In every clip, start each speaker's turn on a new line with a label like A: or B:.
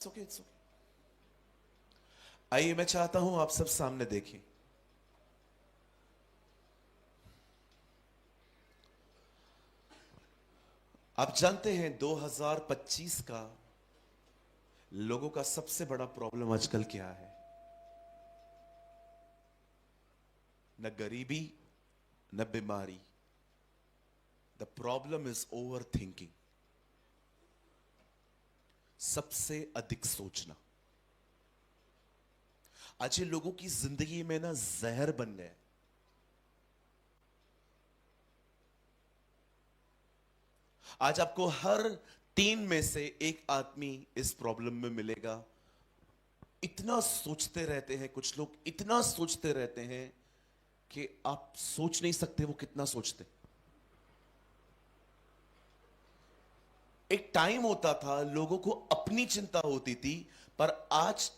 A: Okay it's okay. आइए मैं चाहता हूं आप सब सामने देखें। आप जानते हैं 2025 का लोगों का सबसे बड़ा प्रॉब्लम आजकल क्या है? न गरीबी न बीमारी। The problem is over thinking. सबसे अधिक सोचना आज ये लोगों की जिंदगी में ना जहर बन गया है। आज आपको हर 3 में से एक आदमी इस प्रॉब्लम में मिलेगा। इतना सोचते रहते हैं कुछ लोग, इतना सोचते रहते हैं कि आप सोच नहीं सकते वो कितना सोचते। एक टाइम होता था लोगों को अपनी चिंता होती थी, पर आज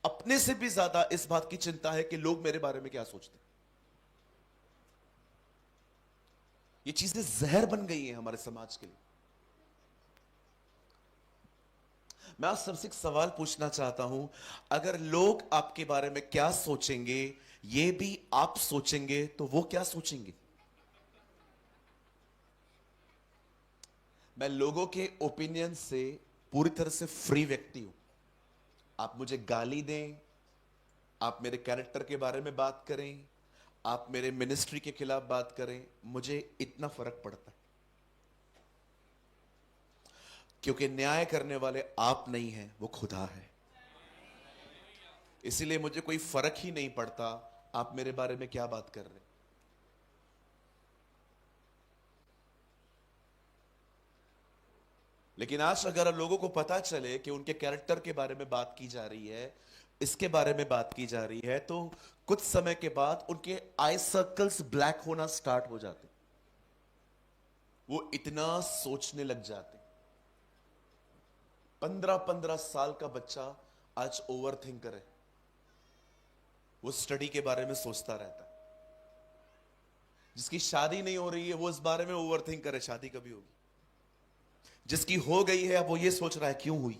A: अपने से भी ज्यादा इस बात की चिंता है कि लोग मेरे बारे में क्या सोचते। ये चीजें जहर बन गई हैं हमारे समाज के लिए। मैं आज सबसे एक सवाल पूछना चाहता हूं, अगर लोग आपके बारे में क्या सोचेंगे ये भी आप सोचेंगे तो वो क्या सोचेंगे? मैं लोगों के ओपिनियन से पूरी तरह से फ्री व्यक्ति हूं। आप मुझे गाली दें, आप मेरे कैरेक्टर के बारे में बात करें, आप मेरे मिनिस्ट्री के खिलाफ बात करें, मुझे इतना फर्क पड़ता है क्योंकि न्याय करने वाले आप नहीं हैं, वो खुदा है। इसीलिए मुझे कोई फर्क ही नहीं पड़ता आप मेरे बारे में क्या बात कर रहे हैं। लेकिन आज अगर लोगों को पता चले कि उनके कैरेक्टर के बारे में बात की जा रही है, इसके बारे में बात की जा रही है, तो कुछ समय के बाद उनके आई सर्कल्स ब्लैक होना स्टार्ट हो जाते। वो इतना सोचने लग जाते। 15-15 साल का बच्चा आज ओवर थिंकर है। वो स्टडी के बारे में सोचता रहता है। जिसकी शादी नहीं हो रही है वो इस बारे में ओवर थिंकर है, शादी कभी होगी। जिसकी हो गई है अब वो ये सोच रहा है क्यों हुई।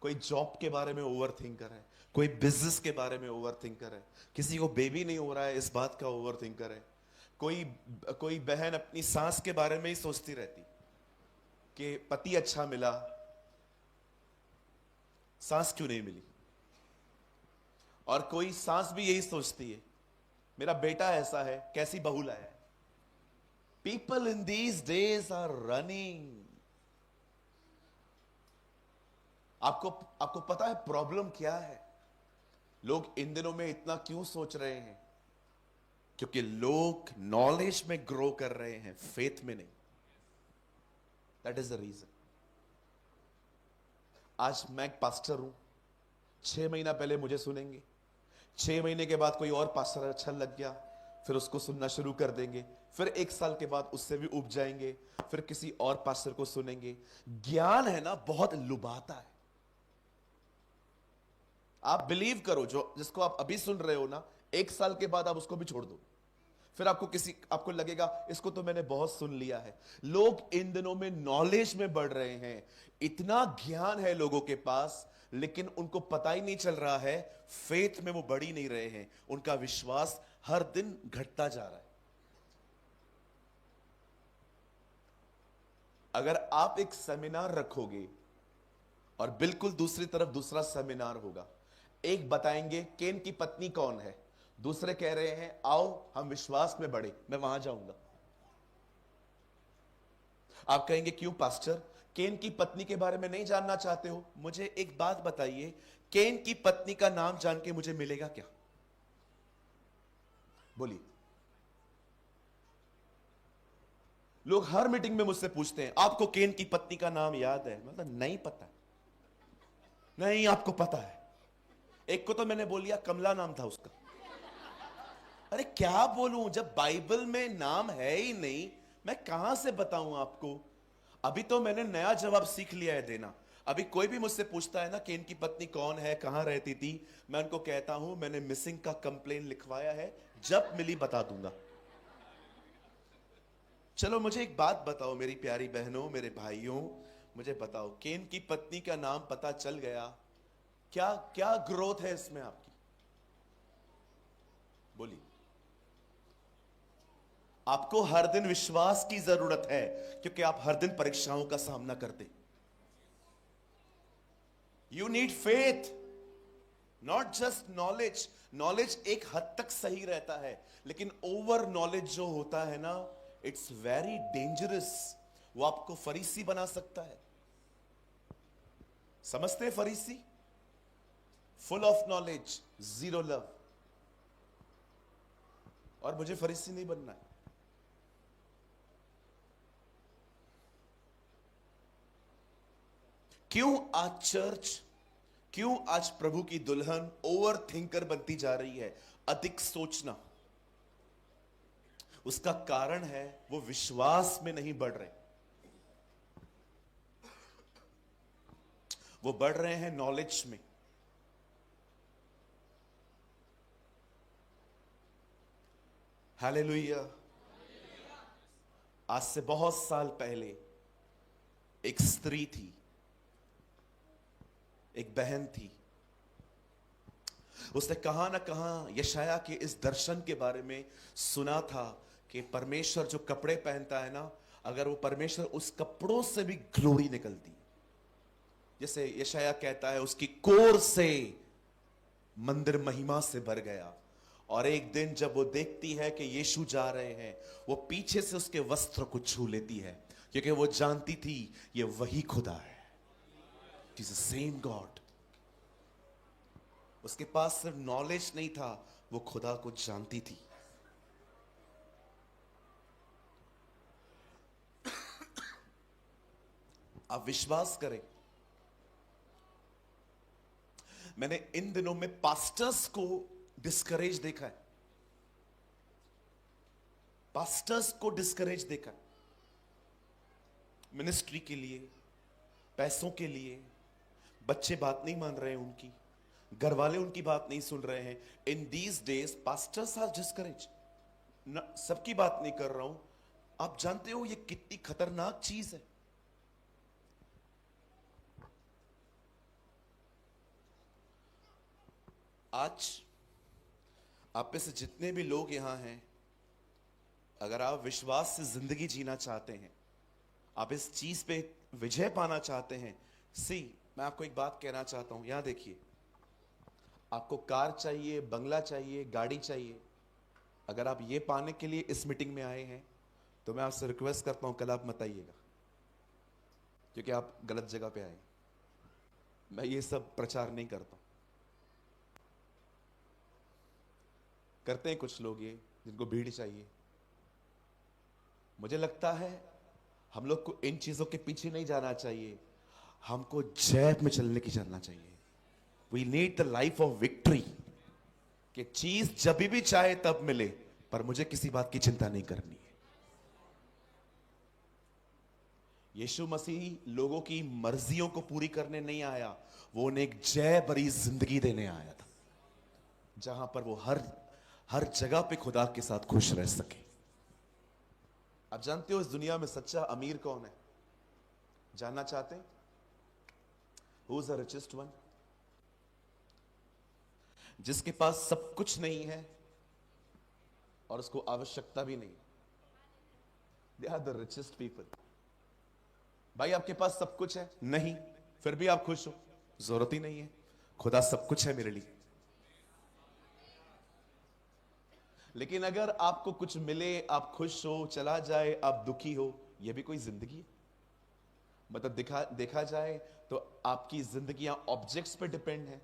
A: कोई जॉब के बारे में ओवर थिंकर है, कोई बिजनेस के बारे में ओवर थिंकर है, किसी को बेबी नहीं हो रहा है इस बात का ओवर थिंकर है। कोई कोई बहन अपनी सास के बारे में ही सोचती रहती कि पति अच्छा मिला, सास क्यों नहीं मिली। और कोई सास भी यही सोचती है मेरा बेटा ऐसा है, कैसी बहू लाया है। People in these days are running. आपको आपको पता है प्रॉब्लम क्या है? लोग इन दिनों में इतना क्यों सोच रहे हैं? क्योंकि लोग नॉलेज में ग्रो कर रहे हैं, फेथ में नहीं। That is the reason. आज मैं एक पास्टर हूं, 6 महीना पहले मुझे सुनेंगे, 6 महीने के बाद कोई और पास्टर अच्छा लग गया, फिर उसको सुनना शुरू कर देंगे, फिर 1 साल के बाद उससे भी उब जाएंगे, फिर किसी और पास्टर को सुनेंगे। ज्ञान है ना बहुत लुभाता है। आप बिलीव करो, जो जिसको आप अभी सुन रहे हो ना, 1 साल के बाद आप उसको भी छोड़ दो, फिर आपको लगेगा इसको तो मैंने बहुत सुन लिया है। लोग इन दिनों में नॉलेज में बढ़ रहे हैं, इतना ज्ञान है लोगों के पास, लेकिन उनको पता ही नहीं चल रहा है, फेथ में वो बढ़ ही नहीं रहे हैं, उनका विश्वास हर दिन घटता जा रहा है। अगर आप एक सेमिनार रखोगे और बिल्कुल दूसरी तरफ दूसरा सेमिनार होगा, एक बताएंगे केन की पत्नी कौन है, दूसरे कह रहे हैं आओ हम विश्वास में बढ़े, मैं वहां जाऊंगा। आप कहेंगे क्यों पास्टर, केन की पत्नी के बारे में नहीं जानना चाहते हो? मुझे एक बात बताइए, केन की पत्नी का नाम जान के मुझे मिलेगा क्या? बोलिए। लोग हर मीटिंग में मुझसे पूछते हैं आपको केन की पत्नी का नाम याद है? मतलब नहीं पता। नहीं आपको पता है। एक को तो मैंने बोल दिया, कमला नाम था उसका। अरे क्या बोलूं, जब बाइबल में नाम है ही नहीं, मैं कहां से बताऊं आपको। अभी तो मैंने नया जवाब सीख लिया है देना। अभी कोई भी मुझसे पूछता है ना केन की पत्नी कौन है, कहां रहती थी, मैं उनको कहता हूं मैंने मिसिंग का कंप्लेन लिखवाया है, जब मिली बता दूंगा। चलो मुझे एक बात बताओ मेरी प्यारी बहनों, मेरे भाइयों, मुझे बताओ, केन की पत्नी का नाम पता चल गया, क्या क्या ग्रोथ है इसमें आपकी? बोलिए। आपको हर दिन विश्वास की जरूरत है, क्योंकि आप हर दिन परीक्षाओं का सामना करते। You need faith, not just knowledge. Knowledge एक हद तक सही रहता है, लेकिन ओवर नॉलेज जो होता है ना, इट्स वेरी डेंजरस। वो आपको फरीसी बना सकता है। समझते हैं फरीसी? Full of knowledge, zero love. और मुझे फरीसी नहीं बनना है। क्यों आज चर्च, क्यों आज प्रभु की दुल्हन ओवर थिंकर बनती जा रही है? अधिक सोचना। उसका कारण है वो विश्वास में नहीं बढ़ रहे, वो बढ़ रहे हैं नॉलेज में। हालेलुया। आज से बहुत साल पहले एक स्त्री थी, एक बहन थी। उसने कहां ना कहां यशाया के इस दर्शन के बारे में सुना था कि परमेश्वर जो कपड़े पहनता है ना, अगर वो परमेश्वर उस कपड़ों से भी ग्लोरी निकलती है। जैसे यशाया कहता है, उसकी कोर से मंदिर महिमा से भर गया। और एक दिन जब वो देखती है कि यीशु जा रहे हैं, वो पीछे से उसके वस्त्र को छू लेती है, क्योंकि वो जानती थी ये वही खुदा है। It is the same God. उसके पास सिर्फ नॉलेज नहीं था, वो खुदा को जानती थी। आप विश्वास करें, मैंने इन दिनों में पास्टर्स को डिस्करेज देखा है। पास्टर्स को डिस्करेज देखा है, मिनिस्ट्री के लिए, पैसों के लिए। बच्चे बात नहीं मान रहे हैं उनकी, घर वाले उनकी बात नहीं सुन रहे हैं। In these days pastors are discourage. सबकी बात नहीं कर रहा हूं। आप जानते हो ये कितनी खतरनाक चीज है? आज आप में से जितने भी लोग यहां हैं, अगर आप विश्वास से जिंदगी जीना चाहते हैं, आप इस चीज पे विजय पाना चाहते हैं, मैं आपको एक बात कहना चाहता हूं। यहां देखिए, आपको कार चाहिए, बंगला चाहिए, गाड़ी चाहिए। अगर आप ये पाने के लिए इस मीटिंग में आए हैं, तो मैं आपसे रिक्वेस्ट करता हूं कल आप मत आइएगा, क्योंकि आप गलत जगह पे आए। मैं ये सब प्रचार नहीं करता। करते हैं कुछ लोग ये, जिनको भीड़ चाहिए। मुझे लगता है हम लोग को इन चीजों के पीछे नहीं जाना चाहिए, हमको जय में चलने की चलना चाहिए। We need the life of victory, कि चीज जब भी चाहे तब मिले, पर मुझे किसी बात की चिंता नहीं करनी है। यीशु मसीह लोगों की मर्जियों को पूरी करने नहीं आया, वो उन्हें एक जय भरी जिंदगी देने आया था, जहां पर वो हर जगह पे खुदा के साथ खुश रह सके। आप जानते हो इस दुनिया में सच्चा अमीर कौन है? जानना चाहते हैं? Who is the richest one? जिसके पास सब कुछ नहीं है और उसको आवश्यकता भी नहीं। They are the richest people. भाई आपके पास सब कुछ है? नहीं, फिर भी आप खुश हो? जरूरत ही नहीं है, खुदा सब कुछ है मेरे लिए। लेकिन अगर आपको कुछ मिले, आप खुश हो, चला जाए आप दुखी हो, यह भी कोई जिंदगी है? मतलब देखा जाए तो आपकी जिंदगियां ऑब्जेक्ट्स पर डिपेंड है,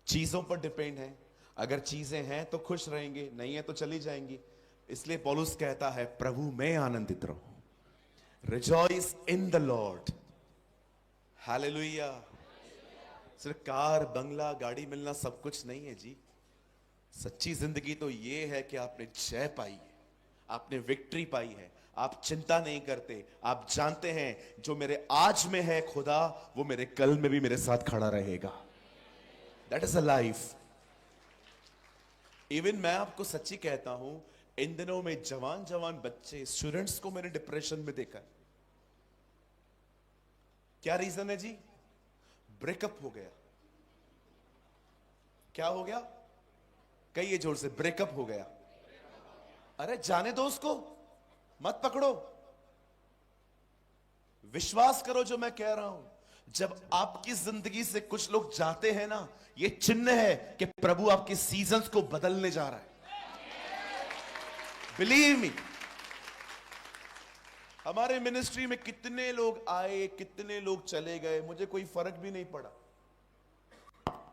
A: चीजों पर डिपेंड है। अगर चीजें हैं तो खुश रहेंगे, नहीं है तो चली जाएंगी। इसलिए पौलुस कहता है, प्रभु में आनंदित रहो, rejoice in the Lord. Hallelujah. सिर्फ कार, बंगला, गाड़ी मिलना सब कुछ नहीं है जी। सच्ची जिंदगी तो ये है कि आपने जय पाई है, आपने विक्ट्री पाई है। आप चिंता नहीं करते, आप जानते हैं जो मेरे आज में है खुदा, वो मेरे कल में भी मेरे साथ खड़ा रहेगा। That is a life. Even मैं आपको सच्ची कहता हूं, इन दिनों में जवान जवान बच्चे, स्टूडेंट्स को मैंने डिप्रेशन में देखा है। क्या रीजन है जी? ब्रेकअप हो गया। क्या हो गया? कहिए जोर से, ब्रेकअप हो गया। अरे जाने दो उसको, मत पकड़ो, विश्वास करो जो मैं कह रहा हूं। जब आपकी जिंदगी से कुछ लोग जाते हैं ना, यह चिन्ह है कि प्रभु आपके सीजन्स को बदलने जा रहा है। Believe me. हमारे मिनिस्ट्री में कितने लोग आए, कितने लोग चले गए, मुझे कोई फर्क भी नहीं पड़ा।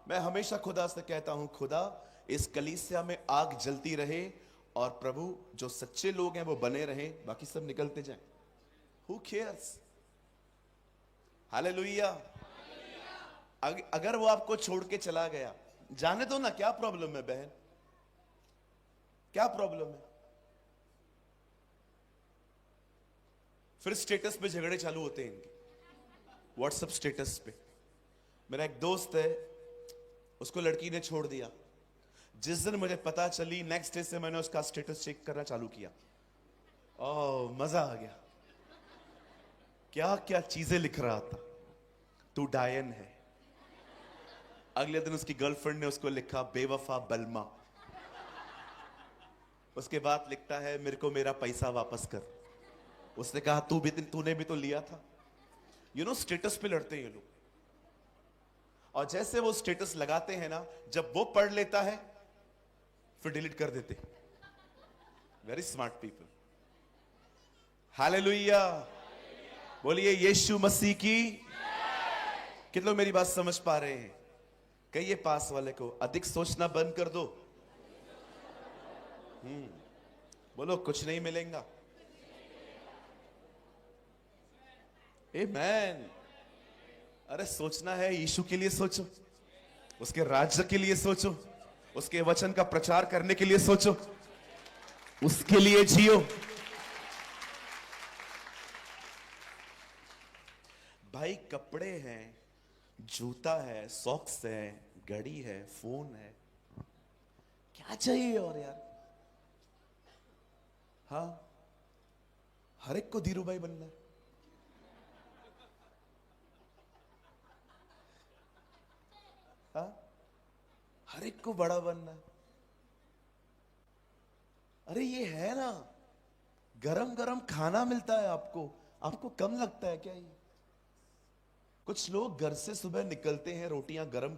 A: मैं हमेशा खुदा से कहता हूं, खुदा इस कलीसिया में आग जलती रहे और प्रभु जो सच्चे लोग हैं वो बने रहे, बाकी सब निकलते जाएं। Who cares? हालेलुया। अगर वो आपको छोड़ के चला गया, जाने दो ना, क्या प्रॉब्लम है बहन? क्या प्रॉब्लम है? फिर स्टेटस पे झगड़े चालू होते हैं इनके, व्हाट्सएप स्टेटस पे। मेरा एक दोस्त है, उसको लड़की ने छोड़ दिया। जिस दिन मुझे पता चली, नेक्स्ट डे से मैंने उसका स्टेटस चेक करना चालू किया। ओह मजा आ गया, क्या क्या चीजें लिख रहा था। तू डायन है। अगले दिन उसकी गर्लफ्रेंड ने उसको लिखा बेवफा बलमा। उसके बाद लिखता है मेरे को मेरा पैसा वापस कर। उसने कहा तूने भी तो लिया था। स्टेटस पे लड़ते हैं ये लोग। और जैसे वो स्टेटस लगाते हैं ना, जब वो पढ़ लेता है फिर डिलीट कर देते। Very smart people. हालेलुया। बोलिए यीशु मसीह की। कितने लोग मेरी बात समझ पा रहे हैं? कहिए पास वाले को, अधिक सोचना बंद कर दो। बोलो कुछ नहीं मिलेगा। आमेन। अरे सोचना है, यीशु के लिए सोचो, उसके राज्य के लिए सोचो, उसके वचन का प्रचार करने के लिए सोचो, उसके लिए जियो। भाई कपड़े हैं, जूता है, सॉक्स है, घड़ी है, फोन है, क्या चाहिए और यार? हाँ, हर एक को धीरू भाई बनना है। हाँ, हर एक को बड़ा बनना है। अरे ये है ना, गरम गरम खाना मिलता है आपको, आपको कम लगता है क्या ये? कुछ लोग घर से सुबह निकलते हैं, रोटियां गरम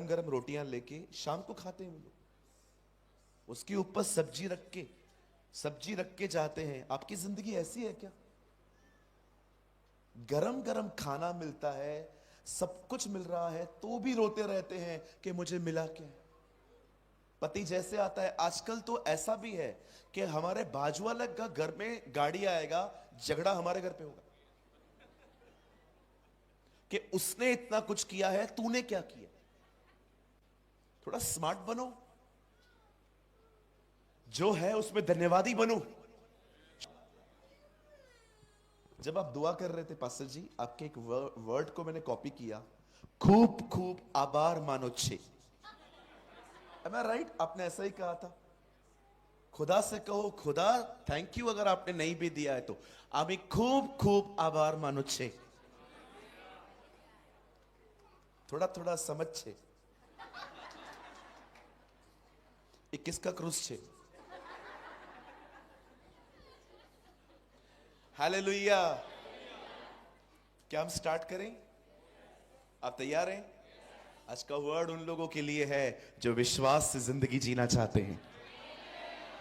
A: गरम रोटियां लेके शाम को खाते हैं वो लोग। उसके ऊपर सब्जी रख के जाते हैं। आपकी जिंदगी ऐसी है क्या? गरम गरम खाना मिलता है, सब कुछ मिल रहा है, तो भी रोते रहते हैं कि मुझे मिला क्या? पति जैसे आता है, आजकल तो ऐसा भी है कि हमारे बाजू वाले का घर में गाड़ी आएगा, झगड़ा हमारे घर पे होगा कि उसने इतना कुछ किया है, तूने क्या किया? थोड़ा स्मार्ट बनो, जो है उसमें धन्यवादी बनो। जब आप दुआ कर रहे थे पास्टर जी, आपके एक वर्ड को मैंने कॉपी किया, खूब खूब आभार मानो छे। Am I right? आपने ऐसा ही कहा था। खुदा से कहो, खुदा थैंक यू, अगर आपने नहीं भी दिया है तो आम्ही खूब खूब आभार मानो छे। थोड़ा थोड़ा समझ छे। 21 का क्रूज छे। हालेलुया। क्या हम स्टार्ट करें? आप तैयार हैं? आज का वर्ड उन लोगों के लिए है जो विश्वास से जिंदगी जीना चाहते हैं।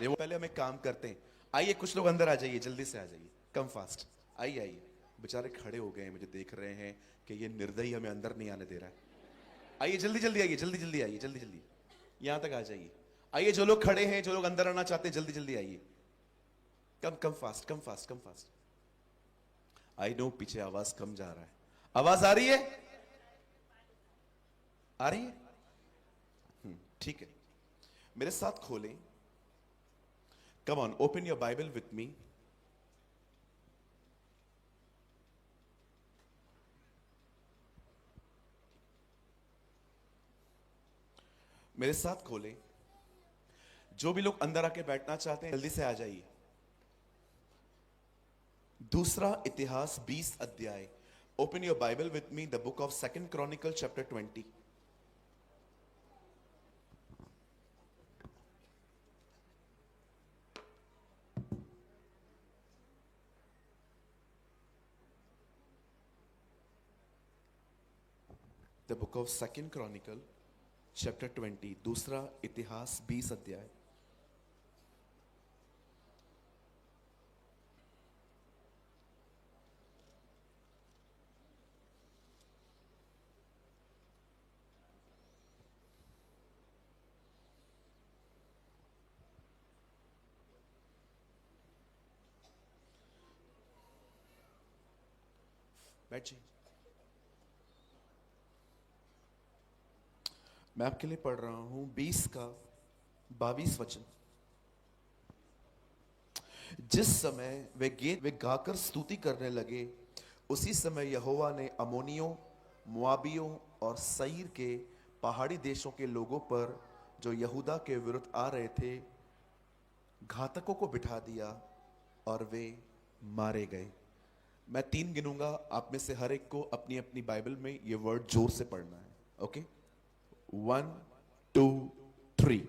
A: देखो पहले हम एक काम करते हैं। आइए कुछ लोग अंदर आ जाइए, जल्दी से आ जाइए, कम फास्ट। आइए आइए। बेचारे खड़े हो गए हैं, मुझे देख रहे हैं कि ये निर्दयी हमें अंदर नहीं आने दे रहा है। आइए जल्दी जल्दी आइए, जल्दी जल्दी आइए, जल्दी जल्दी यहां तक आ जाइए। आइए जो लोग खड़े हैं, जो लोग अंदर आना चाहते हैं, जल्दी जल्दी आइए। Come come fast, come fast, come fast. I know पीछे आवाज कम जा रहा है। आवाज आ रही है? आ रही है? ठीक है, मेरे साथ खोलें। Come on, open your Bible with me. मेरे साथ खोलें जो भी लोग अंदर आके बैठना चाहते हैं जल्दी से आ जाइए। दूसरा इतिहास 20 अध्याय। Open your Bible with me, the book of second Chronicle chapter 20। The book of second Chronicle chapter 20, दूसरा इतिहास 20 अध्याय। बैठिए। मैं आपके लिए पढ़ रहा हूं 20 का 22 वचन। जिस समय वे गाकर स्तुति करने लगे, उसी समय यहोवा ने अमोनियों, मुआबियों और सईर के पहाड़ी देशों के लोगों पर जो यहूदा के विरुद्ध आ रहे थे, घातकों को बिठा दिया और वे मारे गए। मैं 3 गिनूंगा, आप में से हर एक को अपनी अपनी बाइबल में ये वर्ड जोर से पढ़ना है। ओके, 1 2 3।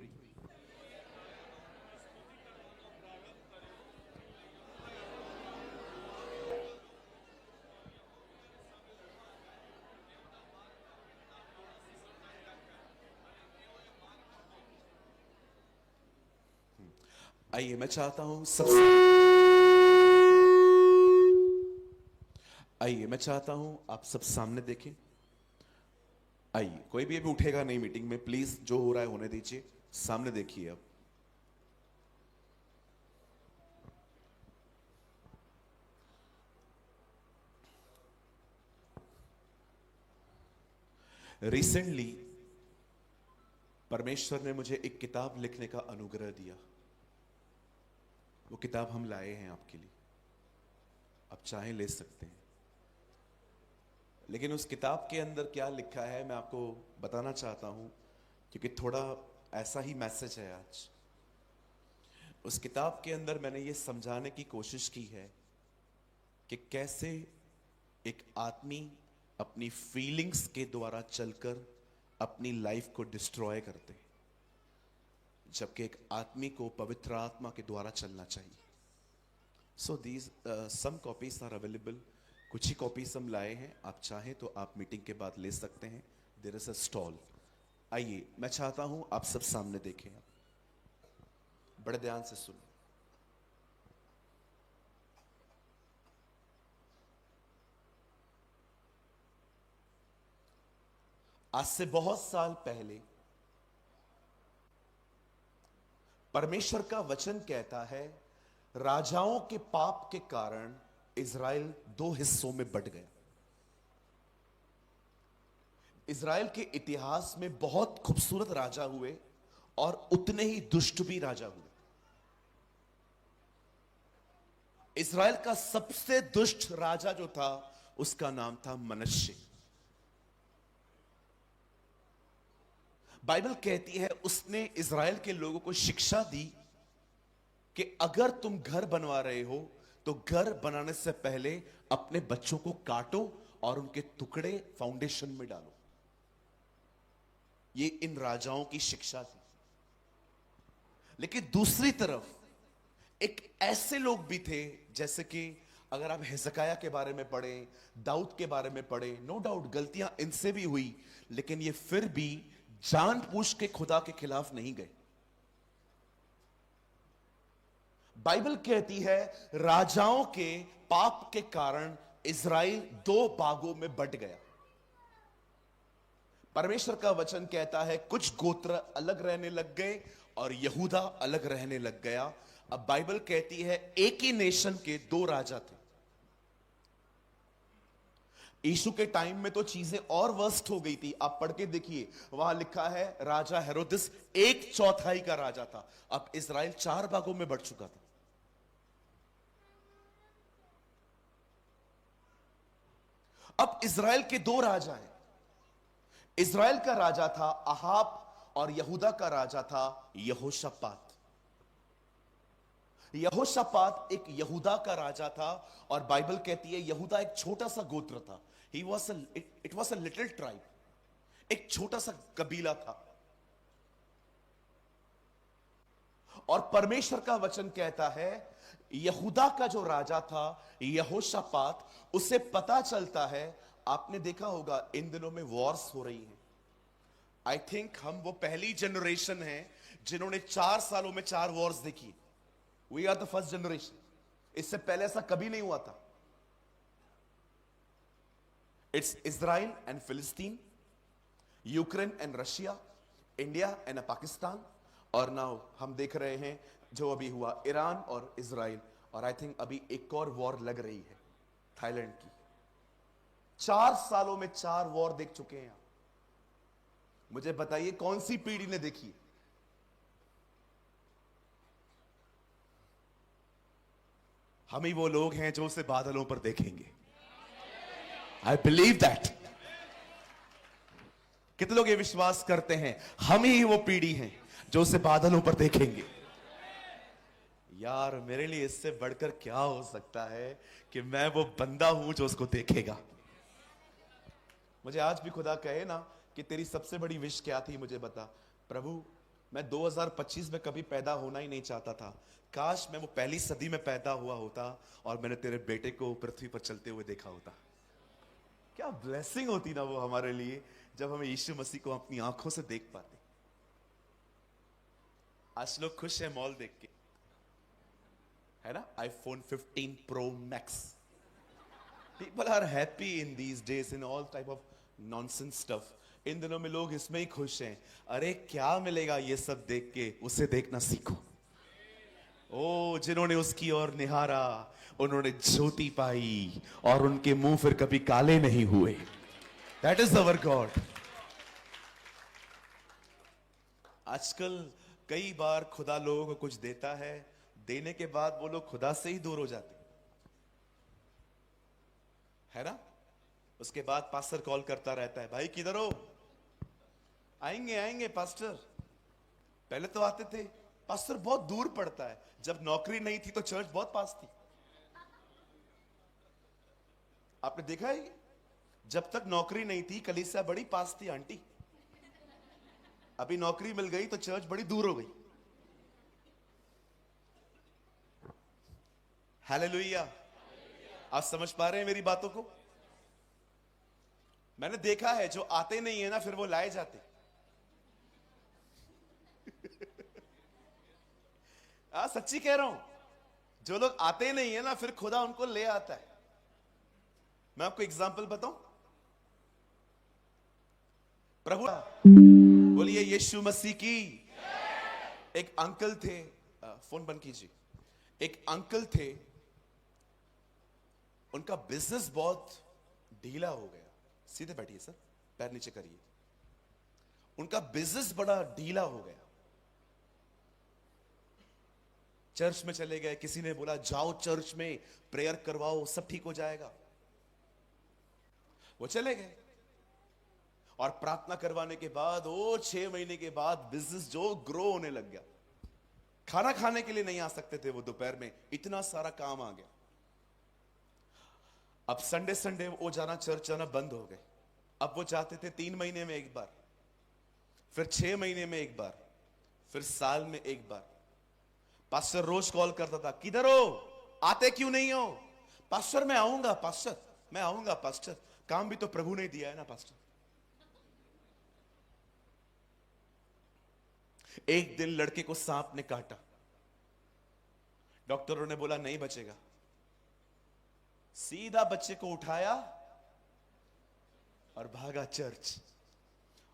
A: आइए, मैं चाहता हूं आप सब सामने देखें। आइए, कोई भी अभी उठेगा नहीं मीटिंग में, प्लीज जो हो रहा है होने दीजिए। सामने देखिए। अब रिसेंटली परमेश्वर ने मुझे एक किताब लिखने का अनुग्रह दिया। वो किताब हम लाए हैं आपके लिए, आप चाहें ले सकते हैं। लेकिन उस किताब के अंदर क्या लिखा है मैं आपको बताना चाहता हूं, क्योंकि थोड़ा ऐसा ही मैसेज है आज। उस किताब के अंदर मैंने ये समझाने की कोशिश की है कि कैसे एक आदमी अपनी फीलिंग्स के द्वारा चलकर अपनी लाइफ को डिस्ट्रॉय करते हैं, जबकि एक आदमी को पवित्र आत्मा के द्वारा चलना चाहिए। So these some copies are available. कुछ ही कॉपीज हम लाए हैं, आप चाहें तो आप मीटिंग के बाद ले सकते हैं। There is a stall. आइए, मैं चाहता हूं आप सब सामने देखें, बड़े ध्यान से सुनें। आज से बहुत साल पहले परमेश्वर का वचन कहता है, राजाओं के पाप के कारण इज़राइल 2 हिस्सों में बंट गया। इज़राइल के इतिहास में बहुत खूबसूरत राजा हुए और उतने ही दुष्ट भी राजा हुए। इज़राइल का सबसे दुष्ट राजा जो था, उसका नाम था मनश्शे। बाइबल कहती है उसने इज़राइल के लोगों को शिक्षा दी कि अगर तुम घर बनवा रहे हो तो घर बनाने से पहले अपने बच्चों को काटो और उनके टुकड़े फाउंडेशन में डालो। ये इन राजाओं की शिक्षा थी। लेकिन दूसरी तरफ एक ऐसे लोग भी थे, जैसे कि अगर आप हिजकिय्याह के बारे में पढ़ें, दाऊद के बारे में पढ़ें, नो डाउट गलतियां इनसे भी हुई, लेकिन ये फिर भी जानबूझ के खुदा के खिलाफ नहीं गए। बाइबल कहती है राजाओं के पाप के कारण इज़राइल 2 भागों में बंट गया। परमेश्वर का वचन कहता है कुछ गोत्र अलग रहने लग गए और यहूदा अलग रहने लग गया। अब बाइबल कहती है एक ही नेशन के 2 राजा थे। यीशु के टाइम में तो चीजें और वर्स्ट हो गई थी। आप पढ़ के देखिए, वहां लिखा है राजा हेरोदिस 1/4 का राजा था। अब इज़राइल 4 भागों में बढ़ चुका था। अब इज़राइल के 2 राजा हैं। इज़राइल का राजा था अहाब और यहूदा का राजा था यहोशापात। यहोशापात एक यहूदा का राजा था और बाइबल कहती है यहूदा एक छोटा सा गोत्र था। It was a little tribe, एक छोटा सा कबीला था। और परमेश्वर का वचन कहता है यहूदा का जो राजा था यहोशापात, उसे पता चलता है, आपने देखा होगा इन दिनों में वॉर्स हो रही हैं। आई थिंक हम वो पहली जनरेशन है जिन्होंने 4 सालों में 4 वॉर्स देखी। We are the first generation. इससे पहले ऐसा कभी नहीं हुआ था। इट्स इजराइल एंड फिलिस्तीन, Ukraine and Russia, India and Pakistan, और नाउ हम देख रहे हैं जो अभी हुआ ईरान और इजराइल, और आई थिंक अभी एक और वॉर लग रही है थाईलैंड की। 4 सालों में 4 वॉर देख चुके हैं आप। मुझे बताइए कौन सी पीढ़ी ने देखी? हम ही वो लोग हैं जो उसे बादलों पर देखेंगे। I believe that. कितने लोग ये विश्वास करते हैं हम ही वो पीढ़ी हैं जो उसे बादलों पर देखेंगे? यार मेरे लिए इससे बढ़कर क्या हो सकता है कि मैं वो बंदा हूं जो उसको देखेगा। मुझे आज भी खुदा कहे ना कि तेरी सबसे बड़ी विश क्या थी, मुझे बता। प्रभु मैं 2025 में कभी पैदा होना ही नहीं चाहता था, काश मैं वो पहली सदी में पैदा हुआ होता और मैंने तेरे बेटे को पृथ्वी पर चलते हुए देखा होता। क्या ब्लेसिंग होती ना वो हमारे लिए जब हमें यीशु मसीह को अपनी आंखों से देख पाते। आज लोग खुश है मॉल देख के, है ना? IPhone 15 pro max. People are happy in these days in all type of nonsense stuff. इन दिनों में लोग इसमें ही खुश हैं। अरे क्या मिलेगा ये सब देख के? उसे देखना सीखो। ओ जिन्होंने उसकी ओर निहारा उन्होंने ज्योति पाई और उनके मुंह फिर कभी काले नहीं हुए। That is our God. आजकल कई बार खुदा लोगों को कुछ देता है, देने के बाद वो लोग खुदा से ही दूर हो जाते है ना? उसके बाद पास्टर कॉल करता रहता है, भाई किधर हो? आएंगे आएंगे पास्टर। पहले तो आते थे। पास्टर बहुत दूर पड़ता है। जब नौकरी नहीं थी तो चर्च बहुत पास थी। आपने देखा है? जब तक नौकरी नहीं थी कलीसिया बड़ी पास थी आंटी। अभी नौकरी मिल गई तो चर्च बड़ी दूर हो गई। हालेलुया। आप समझ पा रहे हैं मेरी बातों को? मैंने देखा है जो आते नहीं है ना फिर वो लाए जाते। सच्ची कह रहा हूं, जो लोग आते नहीं है ना फिर खुदा उनको ले आता है। मैं आपको एग्जांपल बताऊं। प्रभु बोलिए यीशु मसीह की। एक अंकल थे, फोन बंद कीजिए। एक अंकल थे, उनका बिजनेस बहुत ढीला हो गया। सीधे बैठिए सर, पैर नीचे करिए। उनका बिजनेस बड़ा ढीला हो गया। चर्च में चले गए, किसी ने बोला जाओ चर्च में प्रेयर करवाओ सब ठीक हो जाएगा। वो चले गए और प्रार्थना करवाने के बाद वो 6 महीने के बाद बिजनेस जो ग्रो होने लग गया। खाना खाने के लिए नहीं आ सकते थे वो दोपहर में, इतना सारा काम आ गया। अब संडे संडे वो जाना, चर्च जाना बंद हो गए। अब वो जाते थे 3 महीने में एक बार, फिर 6 महीने में एक बार, फिर साल में एक बार। पास्टर रोज कॉल करता था, किधर हो? आते क्यों नहीं हो? पास्टर मैं आऊंगा, पास्टर मैं आऊंगा, पास्टर काम भी तो प्रभु ने दिया है ना पास्टर। एक दिन लड़के को सांप ने काटा। डॉक्टरों ने बोला नहीं बचेगा। सीधा बच्चे को उठाया और भागा चर्च।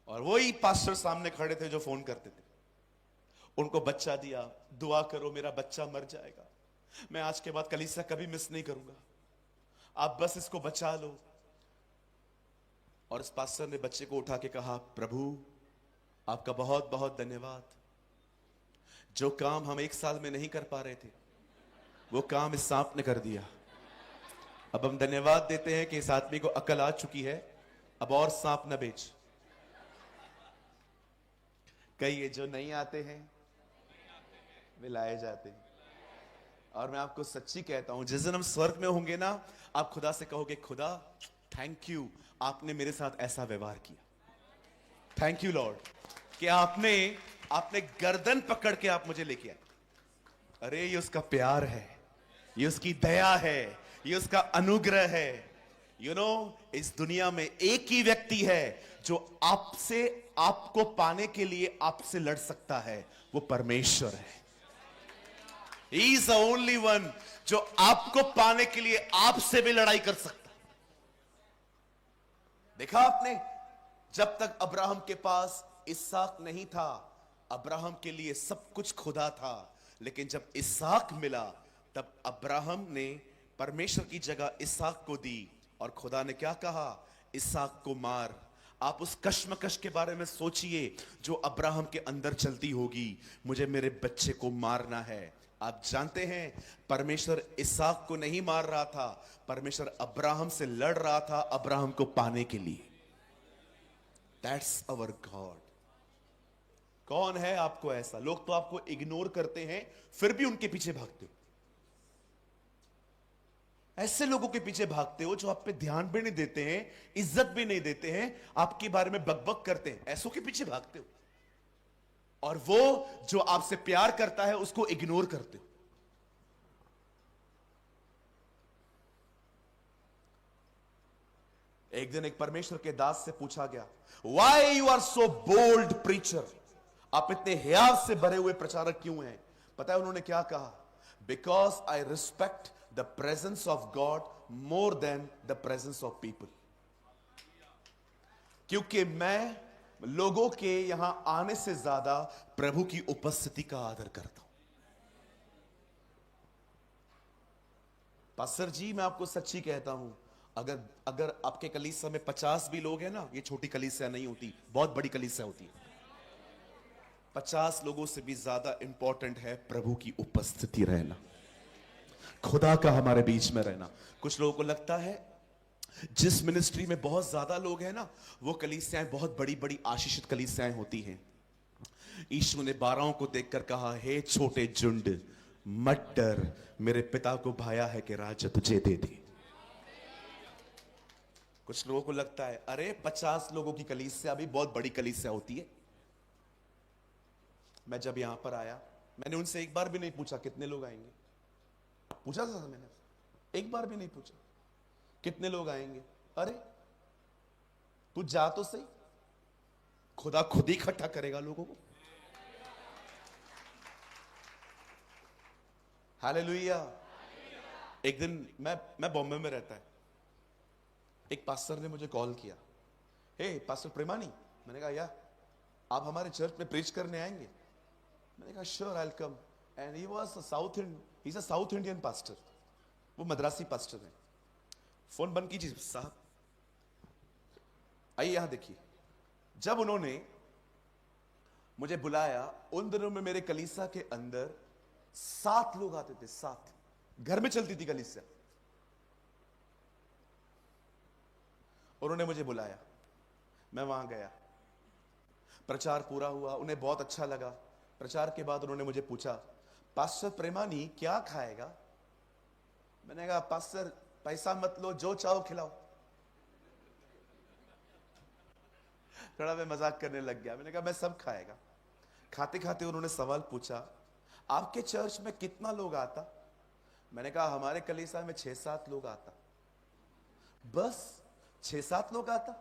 A: और वही पास्टर सामने खड़े थे जो फोन करते थे। उनको बच्चा दिया, दुआ करो मेरा बच्चा मर जाएगा, मैं आज के बाद कलीसिया कभी मिस नहीं करूंगा, आप बस इसको बचा लो। और इस पास्टर ने बच्चे को उठा के कहा, प्रभु आपका बहुत बहुत धन्यवाद, जो काम हम 1 साल में नहीं कर पा रहे थे वो काम इस सांप ने कर दिया। अब हम धन्यवाद देते हैं कि इस आदमी को अकल आ चुकी है, अब और सांप न बेच। कई ये जो नहीं आते हैं वे लाए जाते हैं। और मैं आपको सच्ची कहता हूं, जिस दिन हम स्वर्ग में होंगे ना, आप खुदा से कहोगे, खुदा थैंक यू, आपने मेरे साथ ऐसा व्यवहार किया। थैंक यू लॉर्ड कि आपने आपने गर्दन पकड़ के आप मुझे लेके आए। अरे ये उसका प्यार है, ये उसकी दया है, ये उसका अनुग्रह है। यू नो, इस दुनिया में एक ही व्यक्ति है जो आपसे, आपको पाने के लिए आपसे लड़ सकता है, वो परमेश्वर है। He is the only one जो आपको पाने के लिए आपसे भी लड़ाई कर सकता है। देखा आपने, जब तक अब्राहम के पास इसहाक नहीं था, अब्राहम के लिए सब कुछ खुदा था, लेकिन जब इसहाक मिला तब अब्राहम ने परमेश्वर की जगह इसहाक को दी, और खुदा ने क्या कहा, इसहाक को मार। आप उस कश्मकश के बारे में सोचिए जो अब्राहम के अंदर चलती होगी, मुझे मेरे बच्चे को मारना है। आप जानते हैं परमेश्वर इसहाक को नहीं मार रहा था, परमेश्वर अब्राहम से लड़ रहा था, अब्राहम को पाने के लिए। That's our God. कौन है आपको ऐसा? लोग तो आपको इग्नोर करते हैं, फिर भी उनके पीछे भागते हो। ऐसे लोगों के पीछे भागते हो जो आप पे ध्यान भी नहीं देते हैं, इज्जत भी नहीं देते हैं, आपके बारे में बकबक करते हैं, ऐसों के पीछे भागते हो। और वो जो आपसे प्यार करता है उसको इग्नोर करते हो। एक दिन एक परमेश्वर के दास से पूछा गया, why you are so bold preacher, आप इतने हियाव से भरे हुए प्रचारक क्यों हैं? पता है उन्होंने क्या कहा? Because I respect the presence of God more than the presence of people. क्योंकि मैं लोगों के यहां आने से ज्यादा प्रभु की उपस्थिति का आदर करता हूं। पास्टर जी, मैं आपको सच्ची कहता हूं, अगर अगर आपके कलीसिया में 50 भी लोग हैं ना, ये छोटी कलीसिया नहीं होती, बहुत बड़ी कलीसिया होती है। 50 लोगों से भी ज्यादा इंपॉर्टेंट है प्रभु की उपस्थिति रहना, खुदा का हमारे बीच में रहना। कुछ लोगों को लगता है जिस मिनिस्ट्री में बहुत ज्यादा लोग हैं ना, वो कलीसियाएं बहुत बड़ी बड़ी आशीषित कलीसियाएं होती हैं। यीशु ने 12 को देखकर कहा, हे छोटे झुंड, मत डर, मेरे पिता को भाया है कि राज्य तुझे दे दे। कुछ लोगों को लगता है अरे 50 लोगों की कलीसिया भी बहुत बड़ी कलीसिया होती है। मैं जब यहां पर आया, मैंने उनसे एक बार भी नहीं पूछा कितने लोग आएंगे। पूछा था मैंने, एक बार भी नहीं पूछा कितने लोग आएंगे। अरे तू जा तो सही, खुदा खुद ही इकट्ठा करेगा लोगों को। हालेलुया। एक दिन मैं बॉम्बे में रहता है, एक पास्टर ने मुझे कॉल किया, हे पास्टर प्रेमानी। मैंने कहा या आप हमारे चर्च में प्रीच करने आएंगे? मैंने कहा sure I will come. And he was he a south Indian pastor, वो मद्रासी पास्टर है। फोन बंद कीजिए साहब, आइए यहां देखिए। जब उन्होंने मुझे बुलाया, उन दिनों में मेरे कलीसिया के अंदर 7 लोग आते थे, 7 घर में चलती थी कलीसिया। उन्होंने मुझे बुलाया, मैं वहां गया, प्रचार पूरा हुआ, उन्हें बहुत अच्छा लगा। प्रचार के बाद उन्होंने मुझे पूछा, पास्टर प्रेमानी क्या खाएगा? मैंने कहा पास्टर पैसा मत लो, जो चाहो खिलाओ। थोड़ा मैं मजाक करने लग गया। मैंने कहा मैं सब खाएगा। खाते खाते उन्होंने सवाल पूछा, आपके चर्च में कितना लोग आता? मैंने कहा हमारे कलीसिया में 6-7 लोग आता। बस 6-7 लोग आता?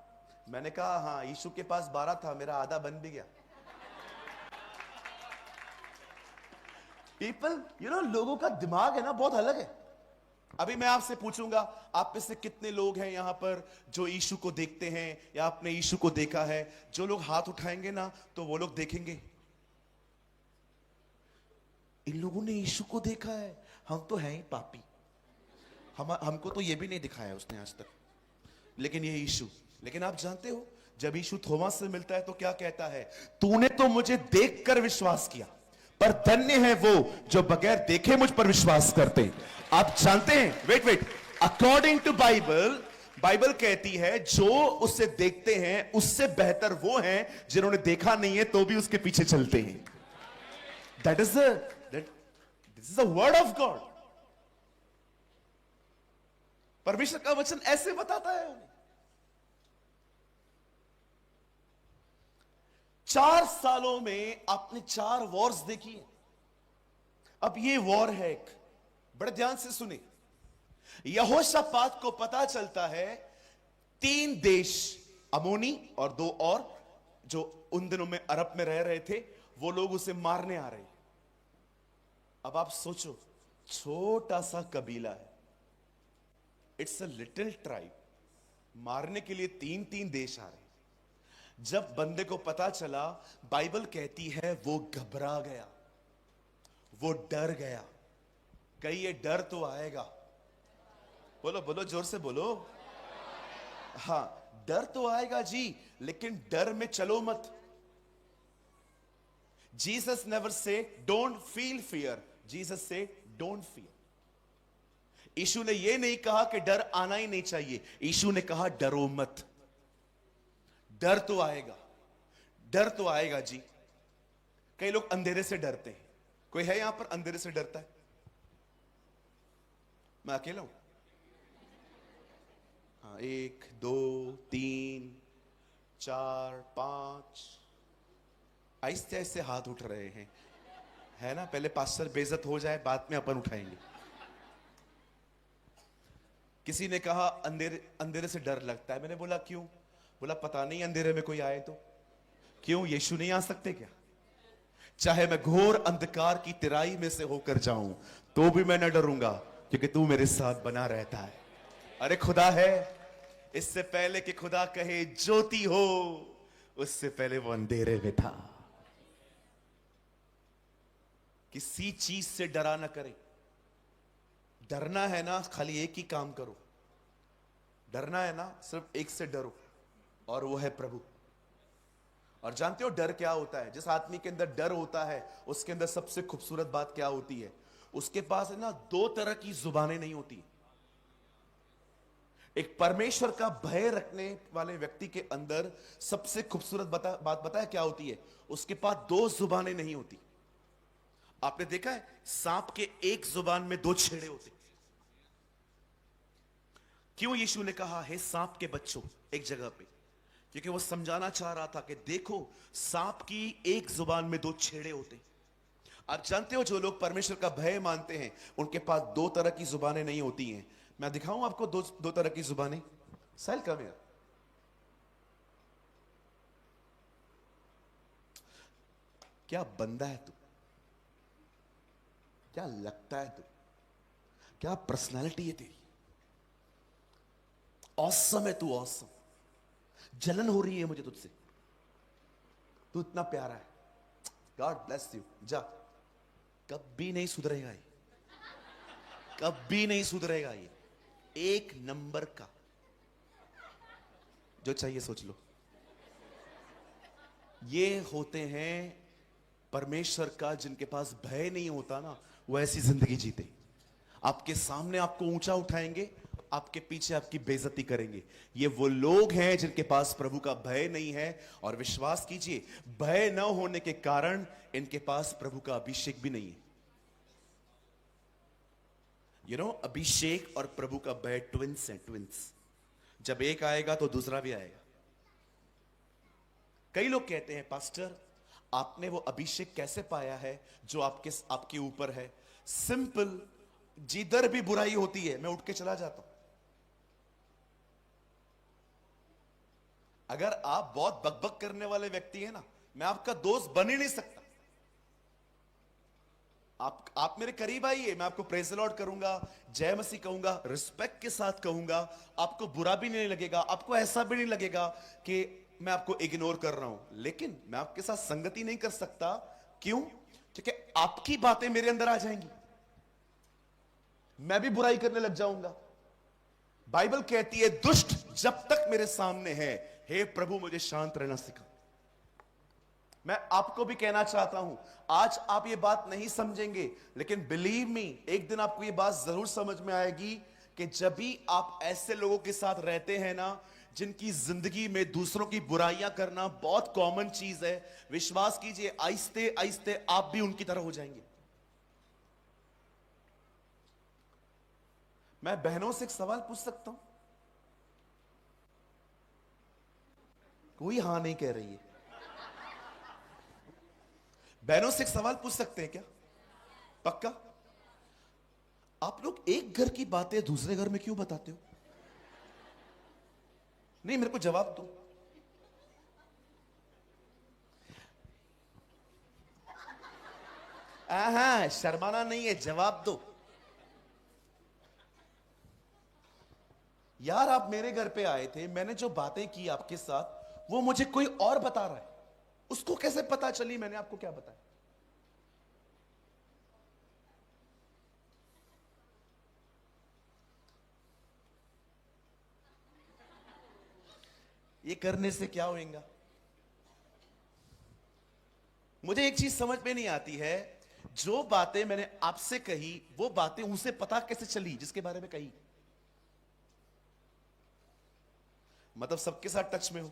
A: मैंने कहा हाँ, यीशु के पास 12 था, मेरा आधा बन भी गया। पीपल, लोगों का दिमाग है ना बहुत अलग है। अभी मैं आपसे पूछूंगा, आप में से कितने लोग हैं यहां पर जो यीशु को देखते हैं या आपने यीशु को देखा है? जो लोग हाथ उठाएंगे ना, तो वो लोग देखेंगे इन लोगों ने यीशु को देखा है, हम तो हैं ही पापी, हमको तो ये भी नहीं दिखाया उसने आज तक, लेकिन ये यीशु। लेकिन आप जानते हो, जब यीशु थोमा से मिलता है तो क्या कहता है? तूने तो मुझे देखकर विश्वास किया, पर धन्य है वो जो बगैर देखे मुझ पर विश्वास करते हैं। आप जानते हैं, वेट, अकॉर्डिंग टू बाइबल कहती है जो उससे देखते हैं उससे बेहतर वो हैं जिन्होंने देखा नहीं है तो भी उसके पीछे चलते हैं। This is the word of God. परमेश्वर का वचन ऐसे बताता है उन्हें। 4 सालों में आपने 4 वॉर्स देखी है। अब ये वॉर है एक, बड़े ध्यान से सुने। यहोशापात को पता चलता है 3 देश, अमोनी और 2 और, जो उन दिनों में अरब में रह रहे थे, वो लोग उसे मारने आ रहे हैं। अब आप सोचो, छोटा सा कबीला है, इट्स अ लिटिल ट्राइब, मारने के लिए 3-3 देश आ रहे हैं। जब बंदे को पता चला, बाइबल कहती है वो घबरा गया, वो डर गया। कहिए डर तो आएगा। बोलो बोलो, जोर से बोलो। हां, डर तो आएगा जी, लेकिन डर में चलो मत। Jesus never say don't feel fear, Jesus से डोंट फियर। यीशु ने यह नहीं कहा कि डर आना ही नहीं चाहिए, यीशु ने कहा डरो मत। डर तो आएगा, डर तो आएगा जी। कई लोग अंधेरे से डरते हैं। कोई है यहां पर अंधेरे से डरता है? मैं अकेला हूं? हाँ, 1 2 3 4 5 आहिस्ते आहिस्ते हाथ उठ रहे हैं, है ना? पहले पास्टर बेइज्जत हो जाए, बाद में अपन उठाएंगे। किसी ने कहा अंधेरे से डर लगता है। मैंने बोला क्यों? बोला पता नहीं, अंधेरे में कोई आए तो। क्यों, यीशु नहीं आ सकते क्या? चाहे मैं घोर अंधकार की तिराई में से होकर जाऊं तो भी मैं न डरूंगा, क्योंकि तू मेरे साथ बना रहता है। अरे खुदा है। इससे पहले कि खुदा कहे ज्योति हो, उससे पहले वो अंधेरे में था। किसी चीज से डरा ना करे। डरना है ना, खाली एक ही काम करो। डरना है ना, सिर्फ एक से डरो, और वो है प्रभु। और जानते हो डर क्या होता है? जिस आदमी के अंदर डर होता है, उसके अंदर सबसे खूबसूरत बात क्या होती है? उसके पास है ना 2 तरह की जुबानें नहीं होती। एक परमेश्वर का भय रखने वाले व्यक्ति के अंदर सबसे खूबसूरत बात बताया क्या होती है? उसके पास 2 जुबानें नहीं होती। आपने देखा है सांप के एक जुबान में 2 छेड़े होते। क्यों यीशु ने कहा है सांप के बच्चों एक जगह पे? क्योंकि वो समझाना चाह रहा था कि देखो, सांप की एक जुबान में 2 छेड़े होते। आप जानते हो, जो लोग परमेश्वर का भय मानते हैं, उनके पास 2 तरह की जुबानें नहीं होती हैं। मैं दिखाऊं आपको दो तरह की जुबानें। साइल कम हियर। क्या बंदा है तू? क्या लगता है तू? क्या पर्सनालिटी है तेरी? ऑसम है तू, ऑसम। जलन हो रही है मुझे तुझसे, तू इतना प्यारा है। God bless you. जा। कभी नहीं सुधरेगा ये, कभी नहीं सुधरेगा ये। 1 नंबर का। जो चाहिए सोच लो। ये होते हैं परमेश्वर का, जिनके पास भय नहीं होता ना, वो ऐसी जिंदगी जीते। आपके सामने आपको ऊंचा उठाएंगे, आपके पीछे आपकी बेइज्जती करेंगे। ये वो लोग हैं जिनके पास प्रभु का भय नहीं है। और विश्वास कीजिए, भय न होने के कारण इनके पास प्रभु का अभिषेक भी नहीं है। अभिषेक और प्रभु का भय ट्विंस हैं, ट्विंस। जब एक आएगा तो दूसरा भी आएगा। कई लोग कहते हैं पास्टर, आपने वो अभिषेक कैसे पाया है जो आपके ऊपर है? सिंपल, जिधर भी बुराई होती है मैं उठ के चला जाता हूं। अगर आप बहुत बकबक करने वाले व्यक्ति हैं ना, मैं आपका दोस्त बन ही नहीं सकता। आप मेरे करीब आइए, मैं आपको प्रेज द लॉर्ड करूंगा, जय मसीह कहूंगा, रिस्पेक्ट के साथ कहूंगा। आपको बुरा भी नहीं लगेगा, आपको ऐसा भी नहीं लगेगा कि मैं आपको इग्नोर कर रहा हूं। लेकिन मैं आपके साथ संगति नहीं कर सकता। क्यों? क्योंकि आपकी बातें मेरे अंदर आ जाएंगी, मैं भी बुराई करने लग जाऊंगा। बाइबल कहती है, दुष्ट जब तक मेरे सामने है, हे प्रभु मुझे शांत रहना सिखा। मैं आपको भी कहना चाहता हूं, आज आप ये बात नहीं समझेंगे, लेकिन बिलीव मी, एक दिन आपको ये बात जरूर समझ में आएगी कि जब भी आप ऐसे लोगों के साथ रहते हैं ना, जिनकी जिंदगी में दूसरों की बुराइयां करना बहुत कॉमन चीज है, विश्वास कीजिए आहिस्ते आहिस्ते आप भी उनकी तरह हो जाएंगे। मैं बहनों से एक सवाल पूछ सकता हूं? कोई हां नहीं कह रही है। बहनों से एक सवाल पूछ सकते हैं क्या? पक्का? आप लोग एक घर की बातें दूसरे घर में क्यों बताते हो? नहीं, मेरे को जवाब दो। हाँ, शर्माना नहीं है, जवाब दो। यार, आप मेरे घर पे आए थे, मैंने जो बातें की आपके साथ वो मुझे कोई और बता रहा है। उसको कैसे पता चली मैंने आपको क्या बताया? ये करने से क्या होगा? मुझे एक चीज समझ में नहीं आती है, जो बातें मैंने आपसे कही वो बातें उसे पता कैसे चली जिसके बारे में कही? मतलब सबके साथ टच में हो,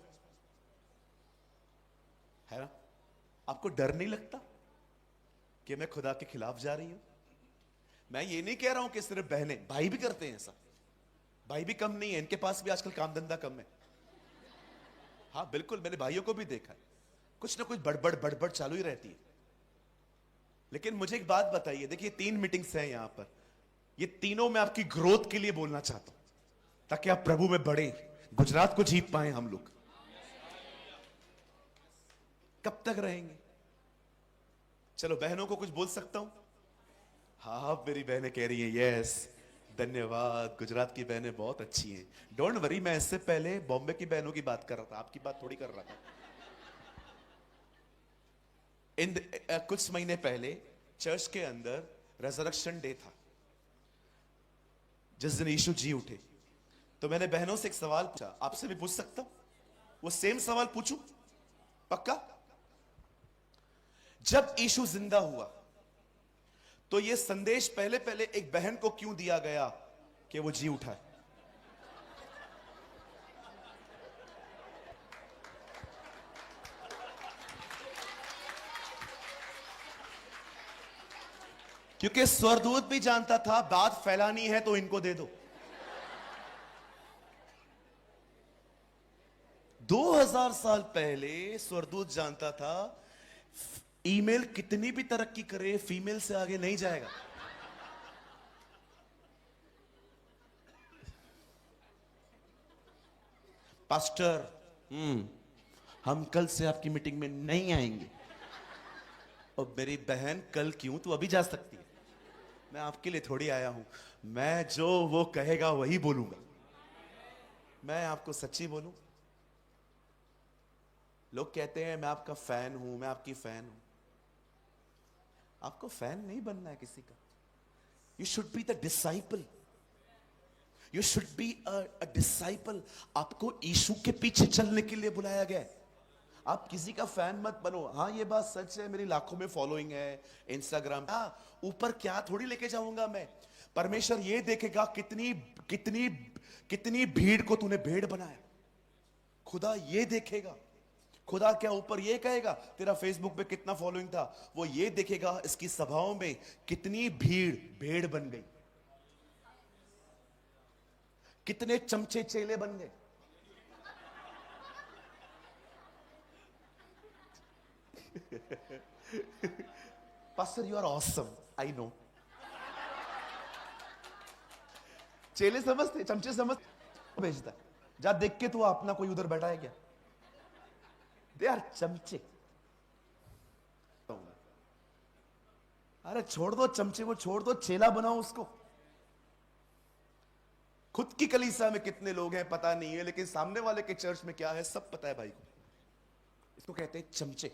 A: है ना? आपको डर नहीं लगता कि मैं खुदा के खिलाफ जा रही हूं? मैं ये नहीं कह रहा हूं कि सिर्फ बहनें, भाई भी करते हैं ऐसा। भाई भी कम नहीं है, इनके पास भी आजकल काम धंधा कम है। हाँ बिल्कुल, मैंने भाइयों को भी देखा है, कुछ ना कुछ बड़बड़ बड़बड़ चालू ही रहती है। लेकिन मुझे एक बात बताइए, देखिए 3 मीटिंग्स हैं यहां पर, ये तीनों मैं आपकी ग्रोथ के लिए बोलना चाहता हूं, ताकि आप प्रभु में बढ़े, गुजरात को जीत पाए हम लोग। कब तक रहेंगे? चलो बहनों को कुछ बोल सकता हूं? हाँ हाँ, मेरी बहनें कह रही हैं यस, धन्यवाद, गुजरात की बहनें बहुत अच्छी हैं। डोंट वरी, मैं इससे पहले बॉम्बे की बहनों की बात कर रहा था, आपकी बात थोड़ी कर रहा था। कुछ महीने पहले चर्च के अंदर रेजरेक्शन डे था, जिस दिन यीशु जी उठे। तो मैंने बहनों से एक सवाल पूछा, आपसे भी पूछ सकता हूं? वो सेम सवाल पूछूं? पक्का? जब यीशु जिंदा हुआ तो यह संदेश पहले पहले एक बहन को क्यों दिया गया कि वो जी उठा है? क्योंकि स्वर्गदूत भी जानता था बात फैलानी है तो इनको दे दो। 2000 साल पहले स्वर्गदूत जानता था ईमेल कितनी भी तरक्की करे फीमेल से आगे नहीं जाएगा। पास्टर, हम कल से आपकी मीटिंग में नहीं आएंगे। और मेरी बहन, कल क्यों? तू अभी जा सकती है, मैं आपके लिए थोड़ी आया हूं। मैं जो वो कहेगा वही बोलूंगा। मैं आपको सच्ची बोलूं, लोग कहते हैं मैं आपका फैन हूं, मैं आपकी फैन हूं। आपको फैन नहीं बनना है किसी का। You should be the disciple. You should be a disciple. आपको यीशु के पीछे चलने के लिए बुलाया गया है। आप किसी का फैन मत बनो। हाँ ये बात सच है, मेरी लाखों में फॉलोइंग है इंस्टाग्राम। हाँ, ऊपर क्या थोड़ी लेके जाऊंगा मैं। परमेश्वर ये देखेगा कितनी कितनी कितनी भीड़ को तूने भेड़ बनाया। खुदा ये देखेगा। खुदा क्या ऊपर ये कहेगा तेरा फेसबुक पे कितना फॉलोइंग था? वो ये देखेगा इसकी सभाओं में कितनी भीड़ भेड़ बन गई, कितने चमचे चेले बन गए। Pastor you are awesome, I know. चेले समझते, चमचे समझते, भेजता है। जा देख के तू अपना कोई उधर बैठा है क्या? दे आर चमचे। अरे छोड़ दो चमचे को, छोड़ दो, चेला बनाओ उसको। खुद की कलीसिया में कितने लोग हैं पता नहीं है, लेकिन सामने वाले के चर्च में क्या है सब पता है भाई को। इसको कहते हैं चमचे।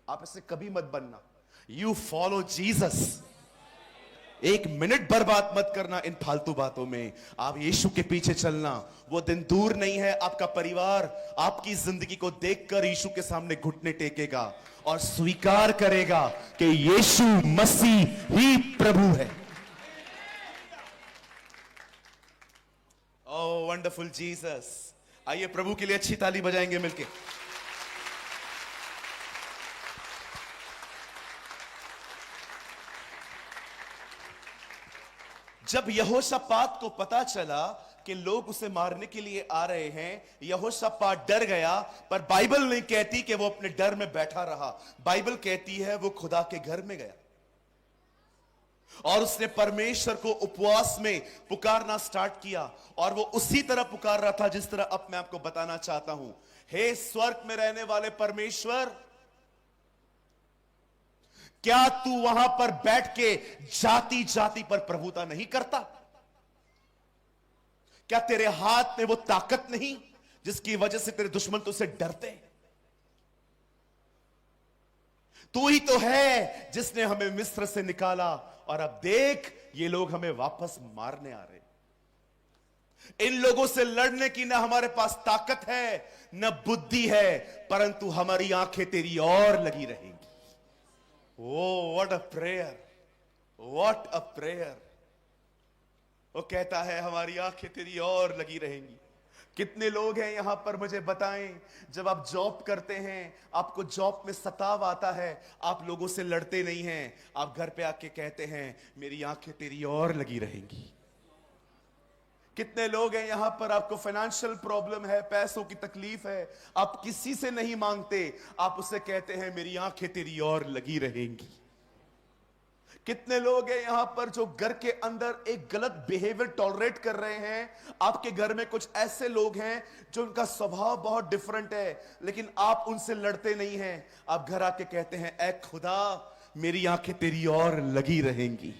A: आप इससे कभी मत बनना। You follow Jesus. एक मिनट बर्बाद मत करना इन फालतू बातों में। आप यीशु के पीछे चलना। वो दिन दूर नहीं है, आपका परिवार आपकी जिंदगी को देखकर यीशु के सामने घुटने टेकेगा और स्वीकार करेगा कि यीशु मसीह ही प्रभु है। ओह वंडरफुल जीसस। आइए प्रभु के लिए अच्छी ताली बजाएंगे मिलके। जब यहोशापात को पता चला कि लोग उसे मारने के लिए आ रहे हैं, यहोशापात डर गया। पर बाइबल नहीं कहती कि वो अपने डर में बैठा रहा। बाइबल कहती है वो खुदा के घर में गया और उसने परमेश्वर को उपवास में पुकारना स्टार्ट किया। और वो उसी तरह पुकार रहा था जिस तरह अब मैं आपको बताना चाहता हूं। हे स्वर्ग में रहने वाले परमेश्वर, क्या तू वहां पर बैठ के जाति जाति पर प्रभुता नहीं करता? क्या तेरे हाथ में वो ताकत नहीं जिसकी वजह से तेरे दुश्मन तुझसे डरते? तू ही तो है जिसने हमें मिस्र से निकाला और अब देख ये लोग हमें वापस मारने आ रहे। इन लोगों से लड़ने की ना हमारे पास ताकत है न बुद्धि है, परंतु हमारी आंखें तेरी ओर लगी रहेंगी। Oh what a prayer, what a prayer. वो कहता है हमारी आंखें तेरी ओर लगी रहेंगी। कितने लोग हैं यहां पर, मुझे बताएं, जब आप जॉब करते हैं, आपको जॉब में सताव आता है, आप लोगों से लड़ते नहीं हैं, आप घर पे आके कहते हैं मेरी आंखें तेरी ओर लगी रहेंगी। कितने लोग हैं यहां पर, आपको फाइनेंशियल प्रॉब्लम है, पैसों की तकलीफ है, आप किसी से नहीं मांगते, आप उसे कहते हैं मेरी आंखें तेरी ओर लगी रहेंगी। कितने लोग हैं यहां पर जो घर के अंदर एक गलत बिहेवियर टॉलरेट कर रहे हैं? आपके घर में कुछ ऐसे लोग हैं जो उनका स्वभाव बहुत डिफरेंट है, लेकिन आप उनसे लड़ते नहीं हैं। आप घर आके कहते हैं ऐ खुदा मेरी आंखें तेरी ओर लगी रहेंगी।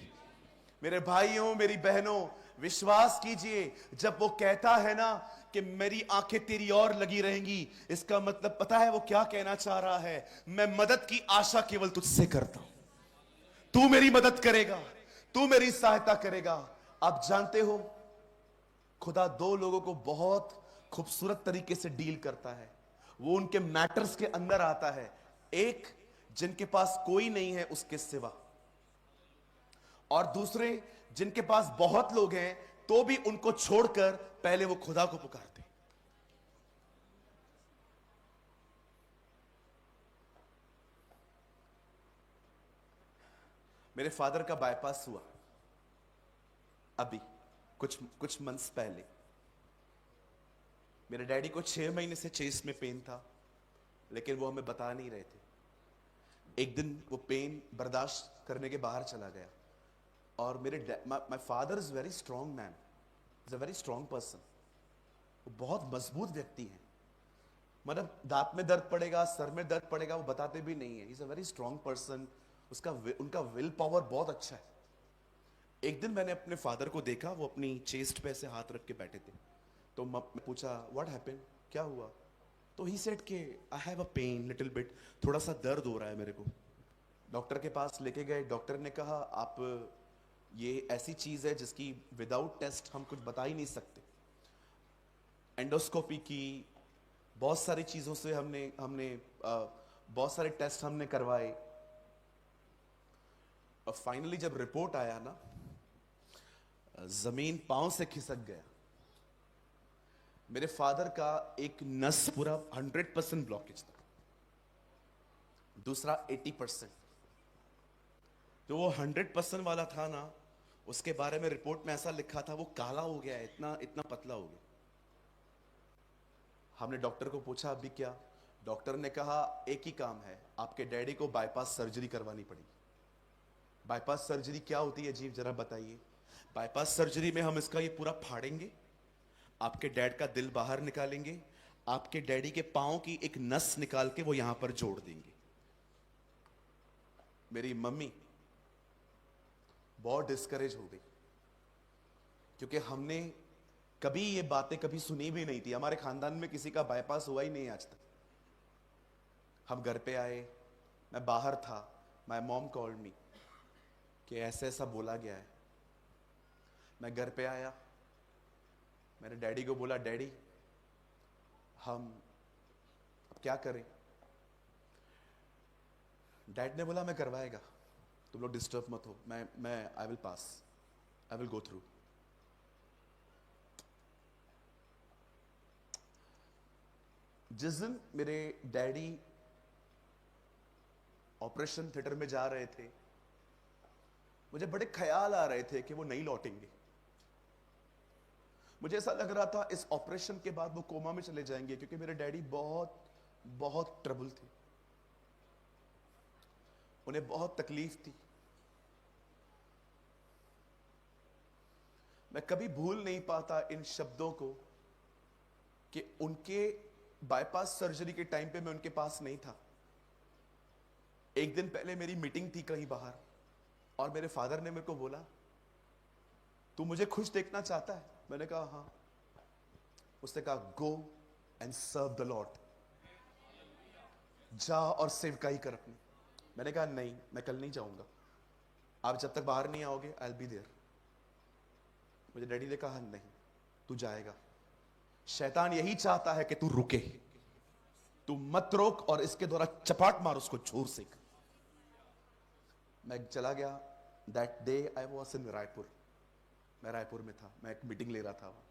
A: मेरे भाइयों, मेरी बहनों, विश्वास कीजिए, जब वो कहता है ना कि मेरी आंखें तेरी ओर लगी रहेंगी, इसका मतलब पता है वो क्या कहना चाह रहा है? मैं मदद की आशा केवल तुझसे करता हूं, तू मेरी मदद करेगा, तू मेरी सहायता करेगा। आप जानते हो खुदा दो लोगों को बहुत खूबसूरत तरीके से डील करता है। वो उनके मैटर्स के अंदर आता है। एक जिनके पास कोई नहीं है उसके सिवा, और दूसरे जिनके पास बहुत लोग हैं तो भी उनको छोड़कर पहले वो खुदा को पुकारते। मेरे फादर का बाईपास हुआ अभी कुछ मंथ्स पहले। मेरे डैडी को 6 महीने से चेस्ट में पेन था, लेकिन वो हमें बता नहीं रहे थे। एक दिन वो पेन बर्दाश्त करने के बाहर चला गया। और मेरे my father is very strong man, is a very strong person. वो बहुत मजबूत व्यक्ति हैं। मतलब दांत में दर्द पड़ेगा, सर में दर्द पड़ेगा, वो बताते भी नहीं है। Is a very strong person. उनका विल पावर बहुत अच्छा है। एक दिन मैंने अपने फादर को देखा, वो अपनी चेस्ट पे ऐसे हाथ रख के बैठे थे। तो मैं पूछा व्हाट हैपेंड, क्या हुआ? तो ही सेड के I have a pain little bit, थोड़ा सा दर्द हो रहा है मेरे को। डॉक्टर के पास लेके गए। डॉक्टर ने कहा आप ये ऐसी चीज है जिसकी विदाउट टेस्ट हम कुछ बता ही नहीं सकते। एंडोस्कोपी की, बहुत सारी चीजों से हमने हमने बहुत सारे टेस्ट हमने करवाए। और फाइनली जब रिपोर्ट आया ना, जमीन पांव से खिसक गया। मेरे फादर का एक नस पूरा 100% ब्लॉकेज था, दूसरा 80%। जो वो 100% वाला था ना, उसके बारे में रिपोर्ट में ऐसा लिखा था वो काला हो गया है, इतना इतना पतला हो गया। हमने डॉक्टर को पूछा अभी क्या? डॉक्टर ने कहा एक ही काम है, आपके डैडी को बाईपास सर्जरी करवानी पड़ेगी। बाईपास सर्जरी क्या होती है जी, जरा बताइए। बाईपास सर्जरी में हम इसका ये पूरा फाड़ेंगे, आपके डैड का दिल बाहर निकालेंगे, आपके डैडी के पांव की एक नस निकाल के वो यहां पर जोड़ देंगे। मेरी मम्मी बहुत डिस्करेज हो गई, क्योंकि हमने कभी ये बातें कभी सुनी भी नहीं थी। हमारे खानदान में किसी का बाईपास हुआ ही नहीं आज तक। हम घर पे आए, मैं बाहर था, माय मॉम कॉल्ड मी कि ऐसे ऐसा बोला गया है। मैं घर पे आया, मेरे डैडी को बोला डैडी हम अब क्या करें? डैड ने बोला मैं करवाएगा, तुम लोग डिस्टर्ब मत हो, मैं I will pass, I will go through. जिस दिन मेरे डैडी ऑपरेशन थिएटर में जा रहे थे, मुझे बड़े ख्याल आ रहे थे कि वो नहीं लौटेंगे। मुझे ऐसा लग रहा था इस ऑपरेशन के बाद वो कोमा में चले जाएंगे, क्योंकि मेरे डैडी बहुत बहुत ट्रबल थे, उन्हें बहुत तकलीफ थी। मैं कभी भूल नहीं पाता इन शब्दों को कि उनके बाईपास सर्जरी के टाइम पे मैं उनके पास नहीं था। एक दिन पहले मेरी मीटिंग थी कहीं बाहर, और मेरे फादर ने मेरे को बोला, तू मुझे खुश देखना चाहता है? मैंने कहा हाँ। उसने कहा, go and serve the lord, जा और सेवकाई कर अपनी। मैंने कहा नहीं, मैं कल नहीं जाऊंगा, आप जब तक बाहर नहीं आओगे आई विल बी देयर। मुझे डैडी ने कहा नहीं, तू जाएगा। शैतान यही चाहता है कि तू रुके, तू मत रोक और इसके द्वारा चपाट मार उसको जोर से। मैं चला गया। That day I was in Raipur. मैं रायपुर में था, मैं एक मीटिंग ले रहा था वहां।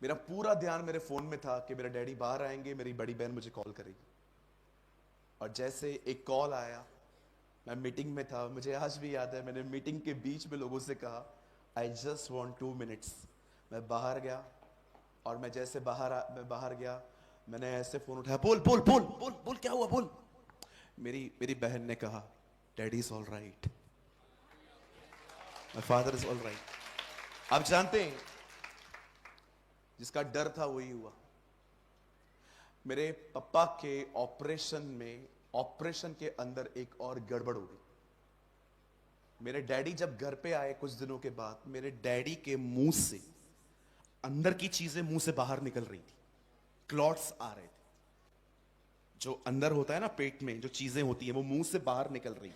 A: मेरा पूरा ध्यान मेरे फोन में था कि मेरे डैडी बाहर आएंगे, मेरी बड़ी बहन मुझे कॉल करेगी। और जैसे एक कॉल आया, मैं मीटिंग में था, मुझे आज भी याद है, मैंने मीटिंग के बीच में लोगों से कहा, आई जस्ट वॉन्ट 2 मिनट्स। मैं बाहर गया, और मैं जैसे मैं बाहर गया, मैंने ऐसे फोन उठाया, बोल बोल बोल बोल बोल, क्या हुआ बोल। मेरी बहन ने कहा, daddy is all right, my father is all right. आप जानते हैं, जिसका डर था वही हुआ। मेरे पापा के ऑपरेशन के अंदर एक और गड़बड़ हो गई। मेरे डैडी जब घर पे आए कुछ दिनों के बाद, मेरे डैडी के मुंह से अंदर की चीजें मुंह से बाहर निकल रही थी, क्लॉट्स आ रहे थे। जो अंदर होता है ना पेट में, जो चीजें होती हैं वो मुंह से बाहर निकल रही थी,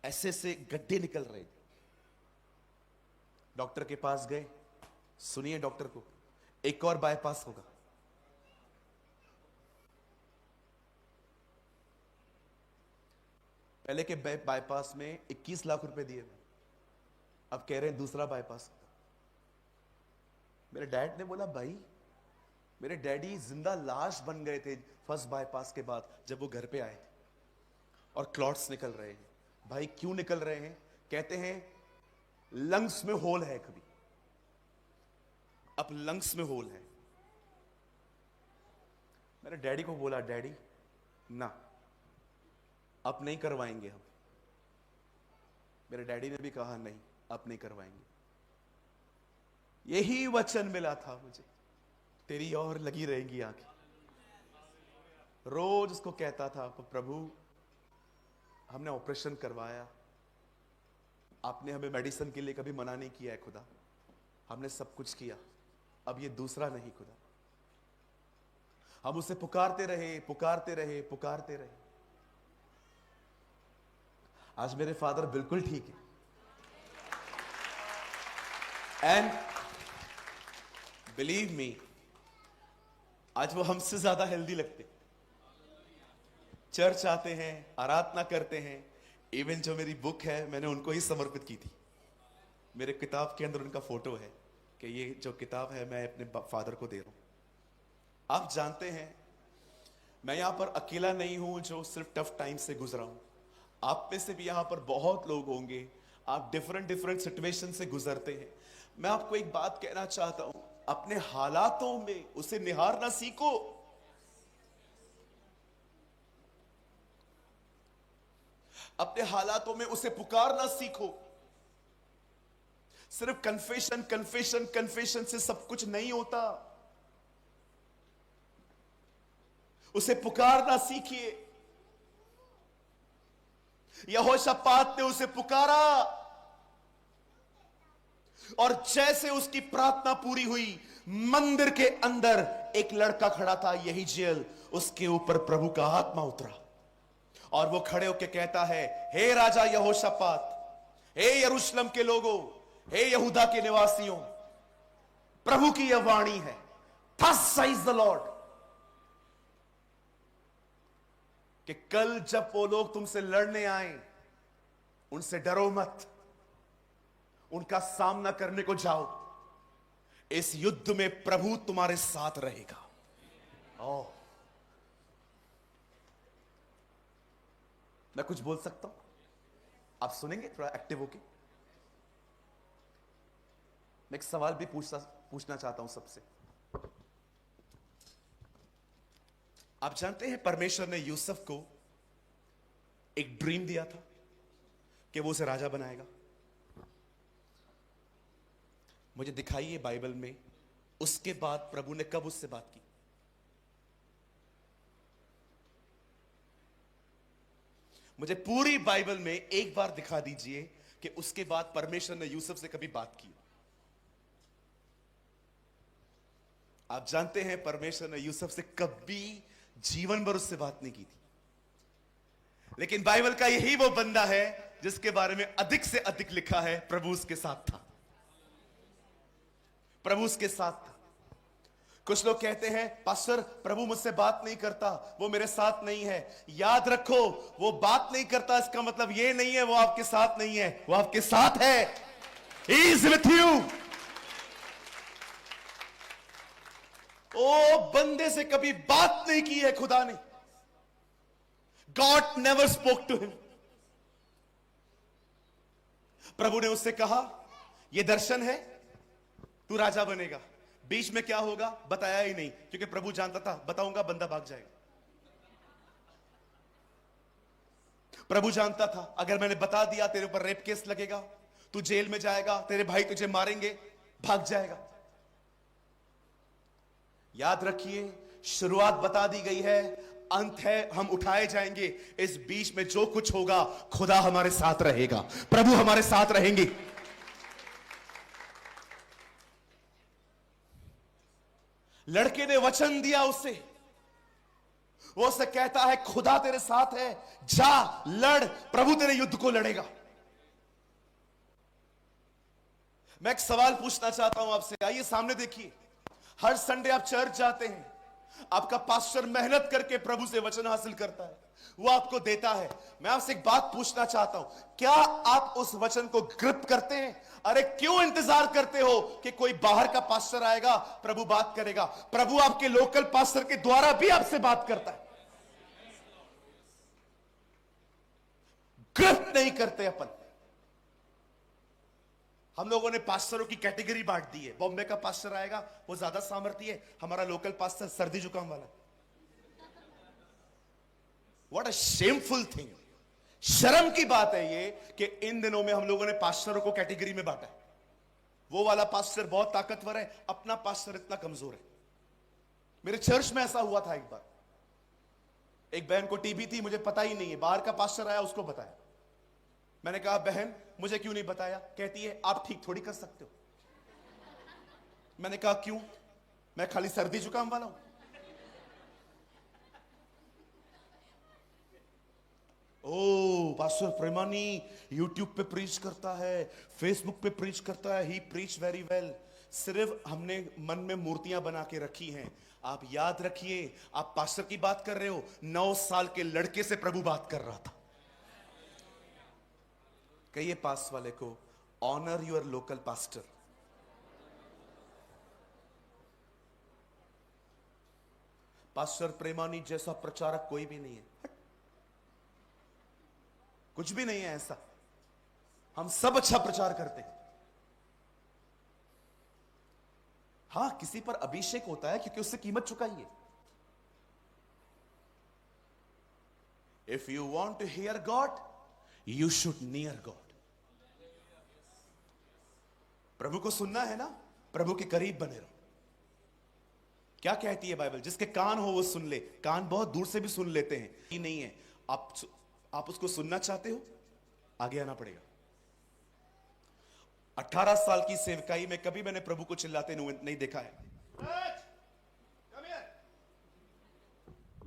A: ऐसे से गड्ढे निकल रहे थे। डॉक्टर के पास गए, सुनिए डॉक्टर को, एक और बाईपास होगा। पहले के बाईपास में 21 लाख रुपए दिए, अब कह रहे हैं दूसरा बाईपास। मेरे डैड ने बोला, भाई मेरे डैडी जिंदा लाश बन गए थे फर्स्ट बाईपास के बाद जब वो घर पे आए थे, और क्लॉट्स निकल रहे हैं। भाई क्यों निकल रहे हैं? कहते हैं लंग्स में होल है। कभी अब लंग्स में होल है। मेरे डैडी को बोला, डैडी ना, अब नहीं करवाएंगे हम। मेरे डैडी ने भी कहा नहीं, अब नहीं करवाएंगे। यही वचन मिला था मुझे, तेरी और लगी रहेंगी आंखें। रोज उसको कहता था, प्रभु हमने ऑपरेशन करवाया, आपने हमें मेडिसिन के लिए कभी मना नहीं किया है खुदा, हमने सब कुछ किया, अब ये दूसरा नहीं खुदा। हम उसे पुकारते रहे पुकारते रहे पुकारते रहे। आज मेरे फादर बिल्कुल ठीक है, एंड बिलीव मी, आज वो हमसे ज्यादा हेल्दी लगते। चर्च आते हैं, आराधना करते हैं। इवन जो मेरी बुक है मैंने उनको ही समर्पित की थी। मेरे किताब के अंदर उनका फोटो है कि ये जो किताब है मैं अपने फादर को दे रहा हूं। आप जानते हैं, मैं यहां पर अकेला नहीं हूं जो सिर्फ टफ टाइम से गुजरा हूं। आप में से भी यहां पर बहुत लोग होंगे, आप डिफरेंट सिचुएशन से गुजरते हैं। मैं आपको एक बात कहना चाहता हूं, अपने हालातों में उसे निहारना सीखो। अपने हालातों में उसे पुकारना सीखो। सिर्फ कन्फेशन कन्फेशन कन्फेशन से सब कुछ नहीं होता। उसे पुकारना सीखिए। यहोशापात ने उसे पुकारा, और जैसे उसकी प्रार्थना पूरी हुई, मंदिर के अंदर एक लड़का खड़ा था, यही जेल, उसके ऊपर प्रभु का आत्मा उतरा, और वो खड़े होकर कहता है, हे राजा यहोशापात, हे यरूशलेम के लोगों, हे यहूदा के निवासियों, प्रभु की यह वाणी है, थस सेज द लॉर्ड, कि कल जब वो लोग तुमसे लड़ने आए, उनसे डरो मत, उनका सामना करने को जाओ। इस युद्ध में प्रभु तुम्हारे साथ रहेगा। ओह, मैं कुछ बोल सकता हूं? आप सुनेंगे थोड़ा एक्टिव होके? मैं एक सवाल भी पूछना चाहता हूं सबसे। आप जानते हैं परमेश्वर ने यूसुफ को एक ड्रीम दिया था कि वो उसे राजा बनाएगा। मुझे दिखाइए बाइबल में उसके बाद प्रभु ने कब उससे बात की। मुझे पूरी बाइबल में एक बार दिखा दीजिए कि उसके बाद परमेश्वर ने यूसुफ से कभी बात की। आप जानते हैं परमेश्वर ने यूसुफ से कभी जीवन भर उससे बात नहीं की थी, लेकिन बाइबल का यही वो बंदा है जिसके बारे में अधिक से अधिक लिखा है प्रभु उसके साथ था। प्रभु उसके साथ था। कुछ लोग कहते हैं पास्टर प्रभु मुझसे बात नहीं करता, वो मेरे साथ नहीं है। याद रखो, वो बात नहीं करता इसका मतलब ये नहीं है वो आपके साथ नहीं है, वो आपके साथ है। He is with you। ओ बंदे से कभी बात नहीं की है खुदा ने। God never spoke to him। प्रभु ने उससे कहा यह दर्शन है, तू राजा बनेगा। बीच में क्या होगा बताया ही नहीं, क्योंकि प्रभु जानता था बताऊंगा बंदा भाग जाएगा। प्रभु जानता था अगर मैंने बता दिया तेरे ऊपर रेप केस लगेगा, तू जेल में जाएगा, तेरे भाई तुझे मारेंगे, भाग जाएगा। याद रखिए शुरुआत बता दी गई है, अंत है हम उठाए जाएंगे। इस बीच में जो कुछ होगा खुदा हमारे साथ रहेगा, प्रभु हमारे साथ रहेंगे। लड़के ने वचन दिया उसे, वो उसे कहता है खुदा तेरे साथ है, जा लड़, प्रभु तेरे युद्ध को लड़ेगा। मैं एक सवाल पूछना चाहता हूं आपसे, आइए सामने देखिए। हर संडे आप चर्च जाते हैं, आपका पास्टर मेहनत करके प्रभु से वचन हासिल करता है, वो आपको देता है। मैं आपसे एक बात पूछना चाहता हूं, क्या आप उस वचन को ग्रिप करते हैं? अरे क्यों इंतजार करते हो कि कोई बाहर का पास्टर आएगा प्रभु बात करेगा? प्रभु आपके लोकल पास्टर के द्वारा भी आपसे बात करता है। ग्रिप नहीं करते अपन। हम लोगों ने पास्टरों की कैटेगरी बांट दी है। बॉम्बे का पास्टर आएगा वो ज्यादा सामर्थ्य है, हमारा लोकल पास्टर सर्दी जुकाम वाला। What a shameful thing. शर्म की बात है ये कि इन दिनों में हम लोगों ने पास्टरों को कैटेगरी में बांटा है। वो वाला पास्टर बहुत ताकतवर है, अपना पास्टर इतना कमजोर है। मेरे चर्च में ऐसा हुआ था एक बार, एक बहन को टीबी थी, मुझे पता ही नहीं है, बाहर का पास्टर आया उसको बताया। मैंने कहा बहन मुझे क्यों नहीं बताया? कहती है आप ठीक थोड़ी कर सकते हो। मैंने कहा क्यों? मैं खाली सर्दी जुकाम वाला हूं। ओ पास्टर प्रेमानी यूट्यूब पे प्रीच करता है, फेसबुक पे प्रीच करता है, ही प्रीच वेरी वेल। सिर्फ हमने मन में मूर्तियां बना के रखी हैं। आप याद रखिए, आप पास्टर की बात कर रहे हो, 9 साल के लड़के से प्रभु बात कर रहा था। कहिए पास वाले को, honour your local pastor. Pastor प्रेमानी जैसा प्रचारक कोई भी नहीं है, कुछ भी नहीं है ऐसा। हम सब अच्छा प्रचार करते हैं। हां किसी पर अभिषेक होता है क्योंकि उससे कीमत चुकाई है। If you want to hear God you should near God. प्रभु को सुनना है ना, प्रभु के करीब बने रहो। क्या कहती है बाइबल? जिसके कान हो वो सुन ले। कान बहुत दूर से भी सुन लेते हैं, ये नहीं है। आप उसको सुनना चाहते हो, आगे आना पड़ेगा। 18 साल की सेवकाई में कभी मैंने प्रभु को चिल्लाते नहीं देखा है।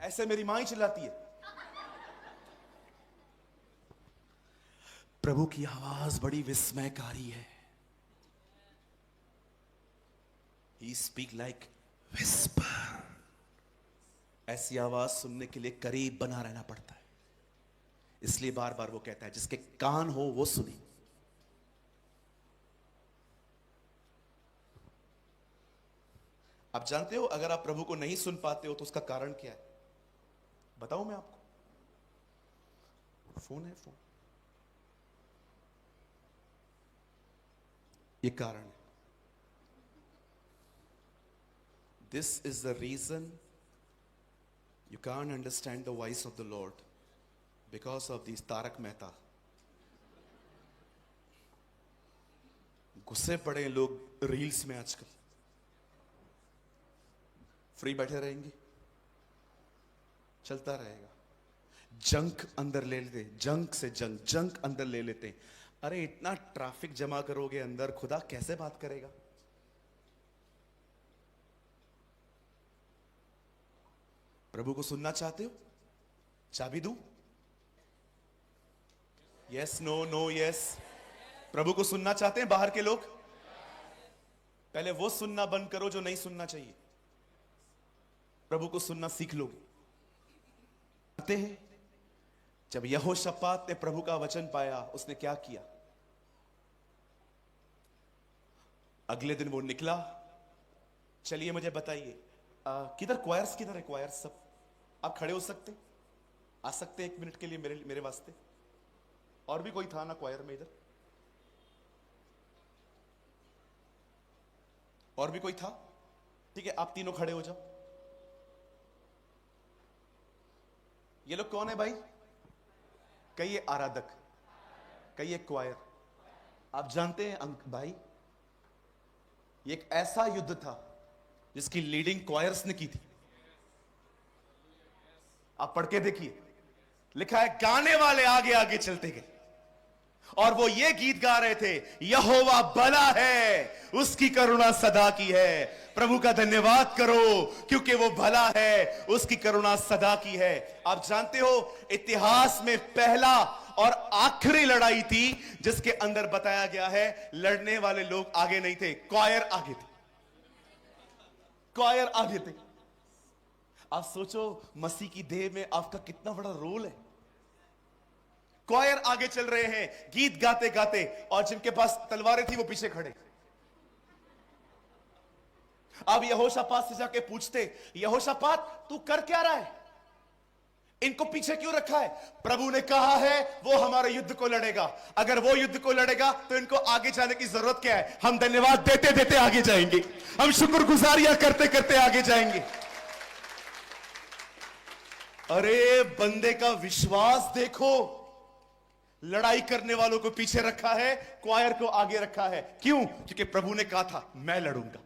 A: ऐसे मेरी मां ही चिल्लाती है। प्रभु की आवाज बड़ी विस्मयकारी है। He speak like whisper। ऐसी आवाज सुनने के लिए करीब बना रहना पड़ता है। इसलिए बार बार वो कहता है जिसके कान हो वो सुने। आप जानते हो अगर आप प्रभु को नहीं सुन पाते हो तो उसका कारण क्या है? बताऊं मैं आपको? फोन है, फोन। ये कारण है। This is the reason you can't understand the voice of the Lord, because of these Tarak Mehta. गुस्से पड़े हैं लोग रील्स में आजकल, फ्री बैठे रहेंगे, चलता रहेगा। जंक अंदर ले लेते, जंक से जंक अंदर ले लेते। अरे इतना ट्रैफिक जमा करोगे अंदर, खुदा कैसे बात करेगा? प्रभु को सुनना चाहते हो? चाबी दूं? Yes, no, no, yes. प्रभु को सुनना चाहते हैं बाहर के लोग? पहले वो सुनना बंद करो जो नहीं सुनना चाहिए। प्रभु को सुनना सीख लोगे। आते हैं, जब यहोशापात ने प्रभु का वचन पाया, उसने क्या किया? अगले दिन वो निकला। चलिए मुझे बताइए, किधर क्वायर्स, किधर है क्वायर्स? सब आप खड़े हो सकते, आ सकते हैं 1 मिनट के लिए मेरे वास्ते? और भी कोई था ना क्वायर में इधर? और भी कोई था? ठीक है, आप तीनों खड़े हो जाओ। ये लोग कौन है भाई? कहिए आराधक, कहिए क्वायर। आप जानते हैं भाई, ये एक ऐसा युद्ध था जिसकी लीडिंग क्वायर्स ने की थी। आप पढ़ के देखिए, लिखा है गाने वाले आगे आगे चलते गए और वो ये गीत गा रहे थे, यहोवा भला है, उसकी करुणा सदा की है। प्रभु का धन्यवाद करो क्योंकि वो भला है, उसकी करुणा सदा की है। आप जानते हो, इतिहास में पहला और आखिरी लड़ाई थी जिसके अंदर बताया गया है लड़ने वाले लोग आगे नहीं थे, क्वायर आगे थे। क्वायर आगे थे। आप सोचो मसीह की देह में आपका कितना बड़ा रोल है। क्वायर आगे चल रहे हैं गीत गाते गाते, और जिनके पास तलवारें थी वो पीछे खड़े। अब यहोशापात से जाके पूछते, यहोशापात तू कर क्या रहा है? इनको पीछे क्यों रखा है? प्रभु ने कहा है वो हमारे युद्ध को लड़ेगा। अगर वो युद्ध को लड़ेगा तो इनको आगे जाने की जरूरत क्या है? हम धन्यवाद देते देते आगे जाएंगे, हम शुक्रगुजारियां करते करते आगे जाएंगे। अरे बंदे का विश्वास देखो, लड़ाई करने वालों को पीछे रखा है, क्वायर को आगे रखा है। क्यों? क्योंकि प्रभु ने कहा था मैं लड़ूंगा,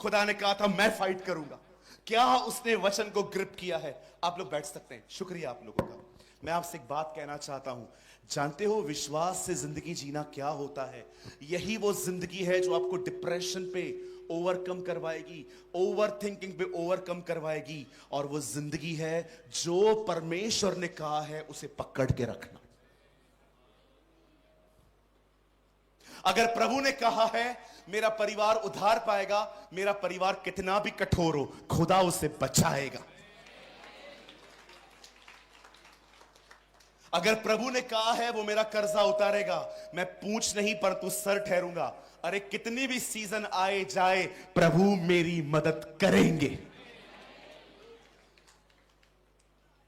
A: खुदा ने कहा था मैं फाइट करूंगा। क्या उसने वचन को ग्रिप किया है? आप लोग बैठ सकते हैं। शुक्रिया आप लोगों का। मैं आपसे एक बात कहना चाहता हूं, जानते हो विश्वास से जिंदगी जीना क्या होता है? यही वो जिंदगी है जो आपको डिप्रेशन पे ओवरकम करवाएगी, ओवर थिंकिंग पे ओवरकम करवाएगी, और वो जिंदगी है जो परमेश्वर ने कहा है उसे पकड़ के रखना। अगर प्रभु ने कहा है मेरा परिवार उद्धार पाएगा, मेरा परिवार कितना भी कठोर हो, खुदा उसे बचाएगा। अगर प्रभु ने कहा है वो मेरा कर्जा उतारेगा, मैं पूंछ नहीं परंतु सर ठहरूंगा। अरे कितनी भी सीजन आए जाए, प्रभु मेरी मदद करेंगे।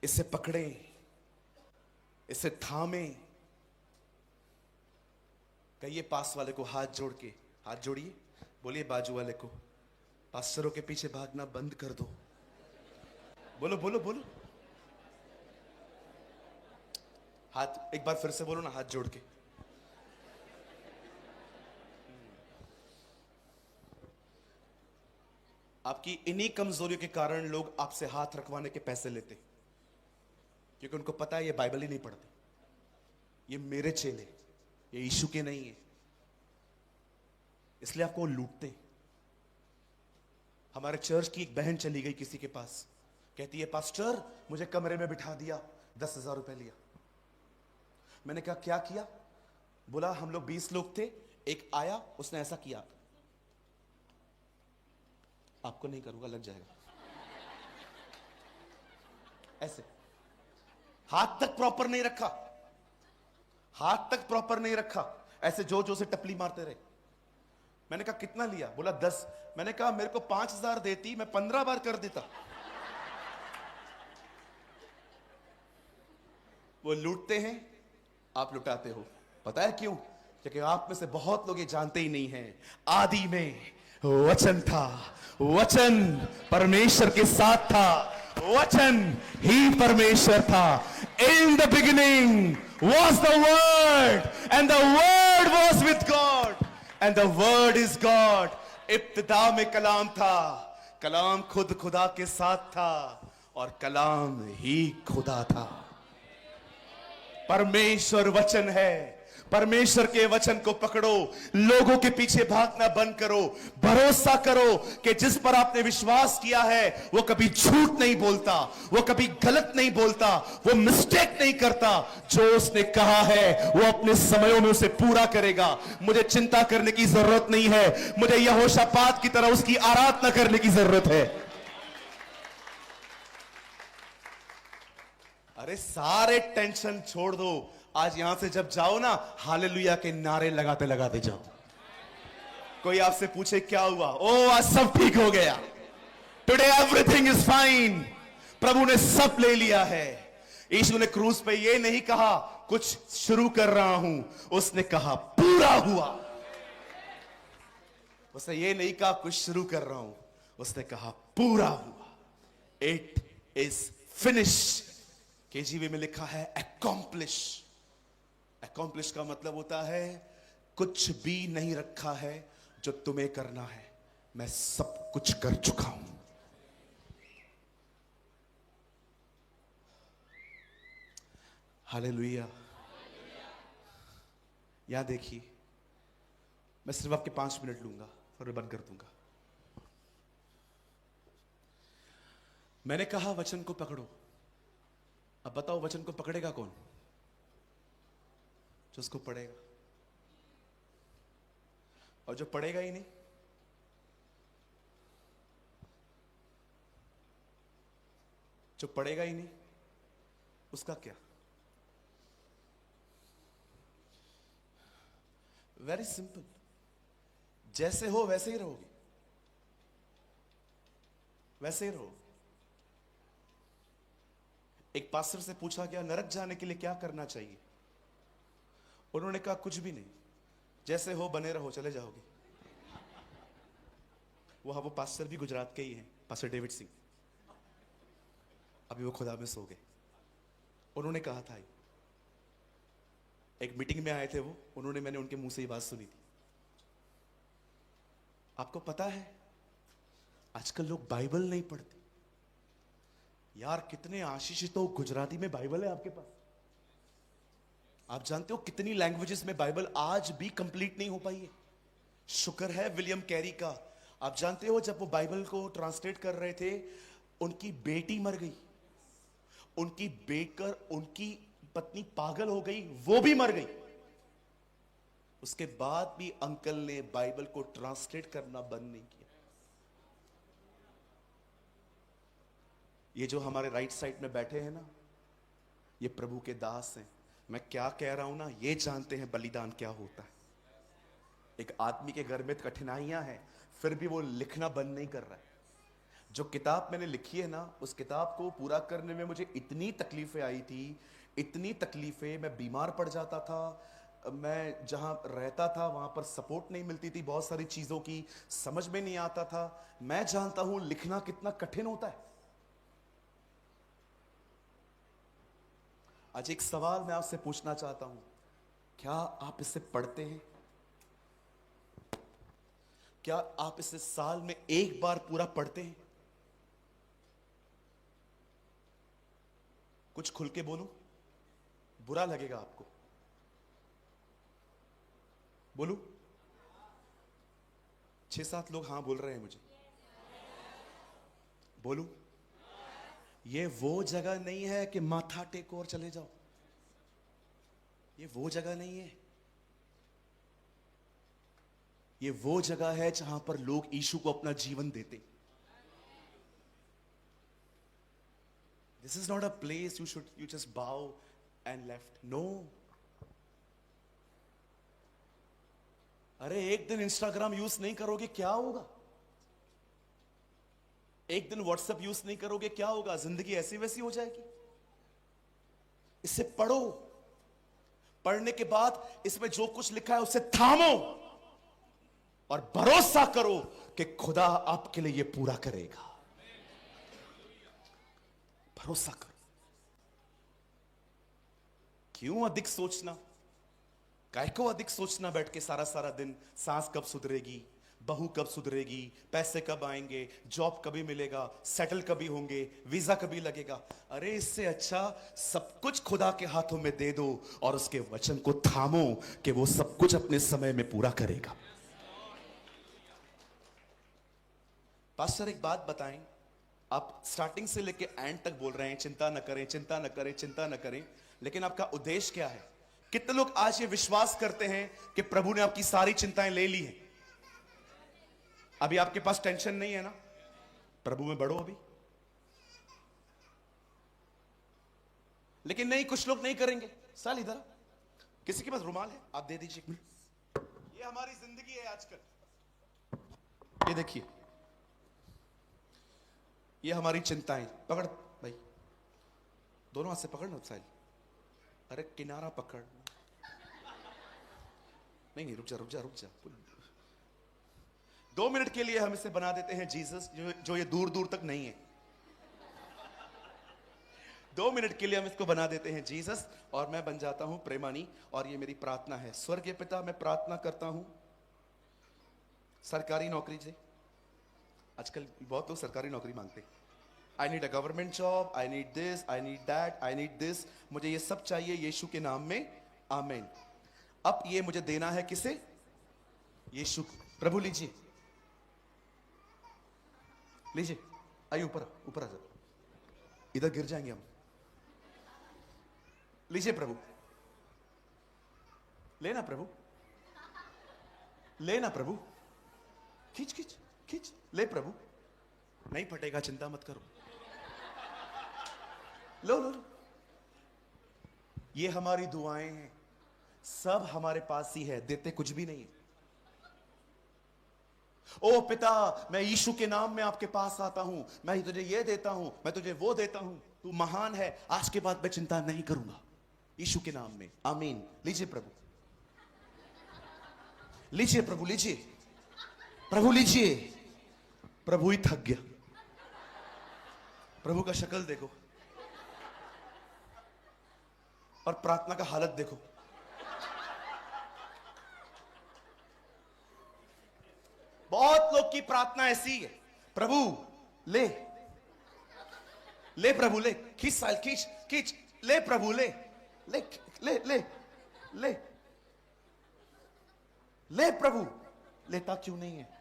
A: इसे पकड़े, इसे थामे। कहिए पास वाले को हाथ जोड़ के, हाथ जोड़िए, बोलिए बाजू वाले को, पास्टरों के पीछे भागना बंद कर दो। बोलो बोलो बोलो, हाथ एक बार फिर से बोलो ना, हाथ जोड़ के। आपकी इन्हीं कमजोरियों के कारण लोग आपसे हाथ रखवाने के पैसे लेते, क्योंकि उनको पता है ये बाइबल ही नहीं पढ़ते, ये मेरे चेले, ये यीशु के नहीं है, इसलिए आपको लूटते। हमारे चर्च की एक बहन चली गई किसी के पास, कहती है पास्टर मुझे कमरे में बिठा दिया, 10,000 रुपए लिया। मैंने कहा क्या किया? बोला हम लोग 20 लोग थे, एक आया उसने ऐसा किया। आपको नहीं करूंगा, लग जाएगा। ऐसे हाथ तक प्रॉपर नहीं रखा, हाथ तक प्रॉपर नहीं रखा, ऐसे जो जो से टपली मारते रहे। मैंने कहा कितना लिया? बोला 10। मैंने कहा मेरे को 5,000 देती, मैं 15 बार कर देता। वो लूटते हैं, आप लुटाते हो। पता है क्यों? क्योंकि आप में से बहुत लोग ये जानते ही नहीं हैं, आदि में वचन था, वचन परमेश्वर के साथ था, वचन ही परमेश्वर था। In the beginning was the word and the word was with God and the word is God. इब्तिदा में कलाम था, कलाम खुद खुदा के साथ था और कलाम ही खुदा था। परमेश्वर वचन है। परमेश्वर के वचन को पकड़ो, लोगों के पीछे भागना बंद करो। भरोसा करो कि जिस पर आपने विश्वास किया है वो कभी झूठ नहीं बोलता, वो कभी गलत नहीं बोलता, वो मिस्टेक नहीं करता। जो उसने कहा है वो अपने समयों में उसे पूरा करेगा। मुझे चिंता करने की जरूरत नहीं है, मुझे यहोशापात की तरह उसकी आराधना करने की जरूरत है। अरे सारे टेंशन छोड़ दो, आज यहां से जब जाओ ना, हालेलुया के नारे लगाते लगाते जाओ। कोई आपसे पूछे क्या हुआ, ओ आज सब ठीक हो गया, टुडे एवरीथिंग इज फाइन। प्रभु ने सब ले लिया है। यीशु ने क्रूस पे ये नहीं कहा कुछ शुरू कर रहा हूं, उसने कहा पूरा हुआ। उसने ये नहीं कहा कुछ शुरू कर रहा हूं, उसने कहा पूरा हुआ। It is finished. केजीवी में लिखा है अकॉम्प्लिश। अकॉम्प्लिश का मतलब होता है कुछ भी नहीं रखा है जो तुम्हें करना है, मैं सब कुछ कर चुका हूं। हालेलुया। यहां देखिए, मैं सिर्फ आपके 5 मिनट लूंगा और बंद कर दूंगा। मैंने कहा वचन को पकड़ो। अब बताओ वचन को पकड़ेगा कौन? जो उसको पढ़ेगा। और जो पढ़ेगा ही नहीं, जो पढ़ेगा ही नहीं, उसका क्या? वेरी सिंपल, जैसे हो वैसे ही रहोगे, वैसे ही रहो। एक पास्टर से पूछा गया नरक जाने के लिए क्या करना चाहिए? उन्होंने कहा कुछ भी नहीं, जैसे हो बने रहो, चले जाओगे। वो पास्टर भी गुजरात के ही हैं, पास्टर डेविड सिंह। अभी वो खुदा में सो गए। उन्होंने कहा था, एक मीटिंग में आए थे वो, उन्होंने, मैंने उनके मुंह से ये बात सुनी थी। आपको पता है आजकल लोग बाइबल नहीं पढ़ते। यार कितने आशीषित हो, गुजराती में बाइबल है आपके पास। आप जानते हो कितनी लैंग्वेजेस में बाइबल आज भी कंप्लीट नहीं हो पाई है। शुक्र है विलियम कैरी का। आप जानते हो जब वो बाइबल को ट्रांसलेट कर रहे थे, उनकी बेटी मर गई, उनकी पत्नी पागल हो गई, वो भी मर गई। उसके बाद भी अंकल ने बाइबल को ट्रांसलेट करना बंद नहीं किया। ये जो हमारे राइट साइड में बैठे हैं ना, ये प्रभु के दास हैं। मैं क्या कह रहा हूं ना, ये जानते हैं बलिदान क्या होता है। एक आदमी के घर में कठिनाइयां हैं, फिर भी वो लिखना बंद नहीं कर रहा है। जो किताब मैंने लिखी है ना, उस किताब को पूरा करने में मुझे इतनी तकलीफें आई थी, इतनी तकलीफें। मैं बीमार पड़ जाता था, मैं जहां रहता था वहां पर सपोर्ट नहीं मिलती थी, बहुत सारी चीजों की समझ में नहीं आता था। मैं जानता हूं लिखना कितना कठिन होता है। आज एक सवाल मैं आपसे पूछना चाहता हूं, क्या आप इसे पढ़ते हैं? क्या आप इसे साल में एक बार पूरा पढ़ते हैं? कुछ खुल के बोलो, बुरा लगेगा आपको। बोलू? 6-7 लोग हां बोल रहे हैं मुझे। बोलू? ये वो जगह नहीं है कि माथा टेको और चले जाओ। ये वो जगह नहीं है। ये वो जगह है जहां पर लोग यीशु को अपना जीवन देते। This is not a place you just बाउ एंड लेफ्ट। नो। अरे एक दिन इंस्टाग्राम यूज नहीं करोगे क्या होगा? एक दिन व्हाट्सएप यूज नहीं करोगे क्या होगा? जिंदगी ऐसी वैसी हो जाएगी। इसे पढ़ो, पढ़ने के बाद इसमें जो कुछ लिखा है उसे थामो और भरोसा करो कि खुदा आपके लिए यह पूरा करेगा। भरोसा करो। क्यों अधिक सोचना? काय को अधिक सोचना बैठ के सारा सारा दिन? सांस कब सुधरेगी, बहू कब सुधरेगी, पैसे कब आएंगे, जॉब कभी मिलेगा, सेटल कभी होंगे, वीजा कभी लगेगा। अरे इससे अच्छा सब कुछ खुदा के हाथों में दे दो और उसके वचन को थामो कि वो सब कुछ अपने समय में पूरा करेगा। पास्टर एक बात बताएं, आप स्टार्टिंग से लेके एंड तक बोल रहे हैं चिंता न करें, चिंता न करें, चिंता न करें, लेकिन आपका उद्देश्य क्या है? कितने लोग आज ये विश्वास करते हैं कि प्रभु ने आपकी सारी चिंताएं ले ली हैं? अभी आपके पास टेंशन नहीं है ना? प्रभु में बढ़ो अभी। लेकिन नहीं, कुछ लोग नहीं करेंगे। साल इधर, किसी के पास रुमाल है? आप दे दीजिए एक मिनट। ये हमारी जिंदगी है आजकल। ये देखिए, ये हमारी चिंताएं। पकड़ भाई, दोनों हाथ से पकड़ ना साहिल। अरे किनारा पकड़। नहीं, रुक जा रुक जा रुक जा। 2 मिनट के लिए हम इसे बना देते हैं जीसस, जो ये दूर दूर तक नहीं है। 2 मिनट के लिए हम इसको बना देते हैं जीसस और मैं बन जाता हूं प्रेमानी। और ये मेरी प्रार्थना है। स्वर्गीय पिता, मैं प्रार्थना करता हूं सरकारी नौकरी से। आजकल बहुत लोग सरकारी नौकरी मांगते हैं। I need a government job, I need this, I need that, I need this. मुझे ये सब चाहिए यीशु के नाम में, आमीन। अब ये मुझे देना है किसे? यीशु। प्रभु लीजिए, लीजिए। आइए ऊपर, ऊपर आ जाओ। इधर गिर जाएंगे हम। लीजिए प्रभु। लेना प्रभु, लेना प्रभु। खींच खींच खींच, ले प्रभु। नहीं फटेगा, चिंता मत करो। लो लो लो। ये हमारी दुआएं हैं, सब हमारे पास ही है, देते कुछ भी नहीं है। ओ पिता, मैं यीशु के नाम में आपके पास आता हूं। मैं तुझे ये देता हूं, मैं तुझे वो देता हूं। तू महान है। आज के बाद मैं चिंता नहीं करूंगा, यीशु के नाम में, आमीन। लीजिए प्रभु, लीजिए प्रभु, लीजिए प्रभु, लीजिए। प्रभु ही थक गया। प्रभु का शक्ल देखो और प्रार्थना का हालत देखो। बहुत लोग की प्रार्थना ऐसी है, प्रभु ले, ले प्रभु ले। खींच साल, खींच खींच। ले प्रभु ले, ले ले ले ले ले प्रभु। लेता क्यों नहीं है?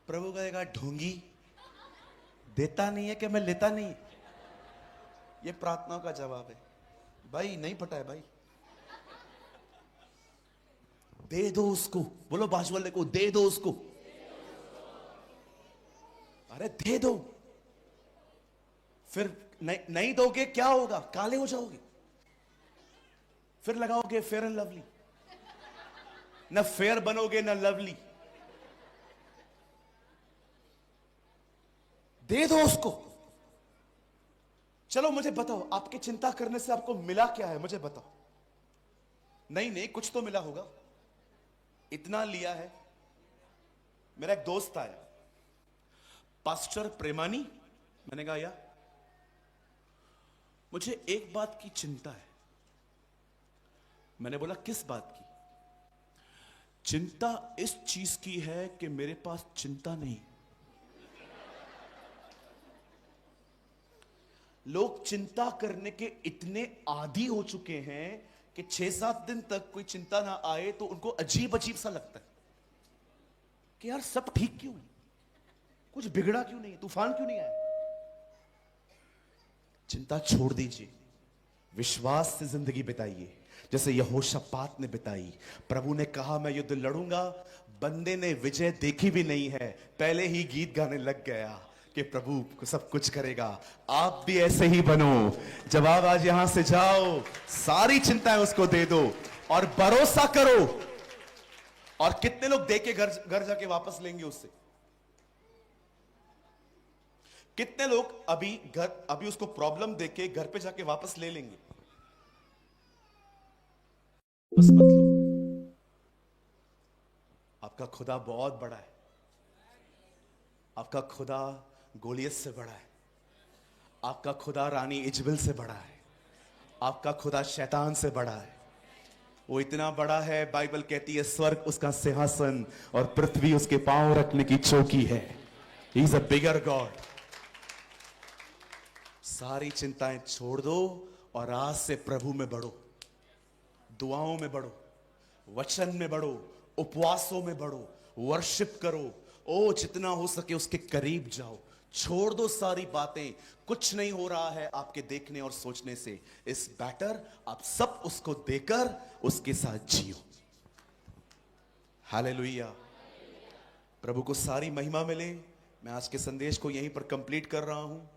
A: प्रभु कहेगा ढोंगी, देता नहीं है कि मैं लेता नहीं। ये प्रार्थना का जवाब है। भाई नहीं पता है भाई, दे दो उसको। बोलो बाजू वाले को, दे दो उसको। अरे दे दो। फिर नहीं दोगे क्या होगा? काले हो जाओगे। फिर लगाओगे फेयर एंड लवली, ना फेयर बनोगे ना लवली। दे दो उसको। चलो मुझे बताओ, आपकी चिंता करने से आपको मिला क्या है? मुझे बताओ। नहीं नहीं, कुछ तो मिला होगा। इतना लिया है। मेरा एक दोस्त आया, पास्टर प्रेमानी। मैंने कहा, या मुझे एक बात की चिंता है। मैंने बोला, किस बात की? चिंता इस चीज की है कि मेरे पास चिंता नहीं। लोग चिंता करने के इतने आदी हो चुके हैं कि 6-7 दिन तक कोई चिंता ना आए तो उनको अजीब अजीब सा लगता है कि यार सब ठीक क्यों है, कुछ बिगड़ा क्यों नहीं, तूफान क्यों नहीं आया। चिंता छोड़ दीजिए, विश्वास से जिंदगी बिताइए जैसे यहोशापात ने बिताई। प्रभु ने कहा मैं युद्ध लड़ूंगा। बंदे ने विजय देखी भी नहीं है, पहले ही गीत गाने लग गया कि प्रभु सब कुछ करेगा। आप भी ऐसे ही बनो। जब आप आज यहां से जाओ, सारी चिंताएं उसको दे दो और भरोसा करो। और कितने लोग दे के घर जाके वापस लेंगे उससे? कितने लोग अभी उसको प्रॉब्लम देके घर पे जाके वापस ले लेंगे? बस मत लो। आपका खुदा बहुत बड़ा है। आपका खुदा गोलियत से बड़ा है। आपका खुदा रानी इजबेल से बड़ा है। आपका खुदा शैतान से बड़ा है। वो इतना बड़ा है, बाइबल कहती है स्वर्ग उसका सिंहासन और पृथ्वी उसके पांव रखने की चौकी है। He is a bigger God. सारी चिंताएं छोड़ दो और आज से प्रभु में बढ़ो, दुआओं में बढ़ो, वचन में बढ़ो, उपवासों में बढ़ो, वर्शिप करो। ओ जितना हो सके उसके करीब जाओ। छोड़ दो सारी बातें। कुछ नहीं हो रहा है आपके देखने और सोचने से। इस बैटर आप सब उसको देकर उसके साथ जियो। हालेलुया। प्रभु को सारी महिमा मिले। मैं आज के संदेश को यहीं पर कंप्लीट कर रहा हूं।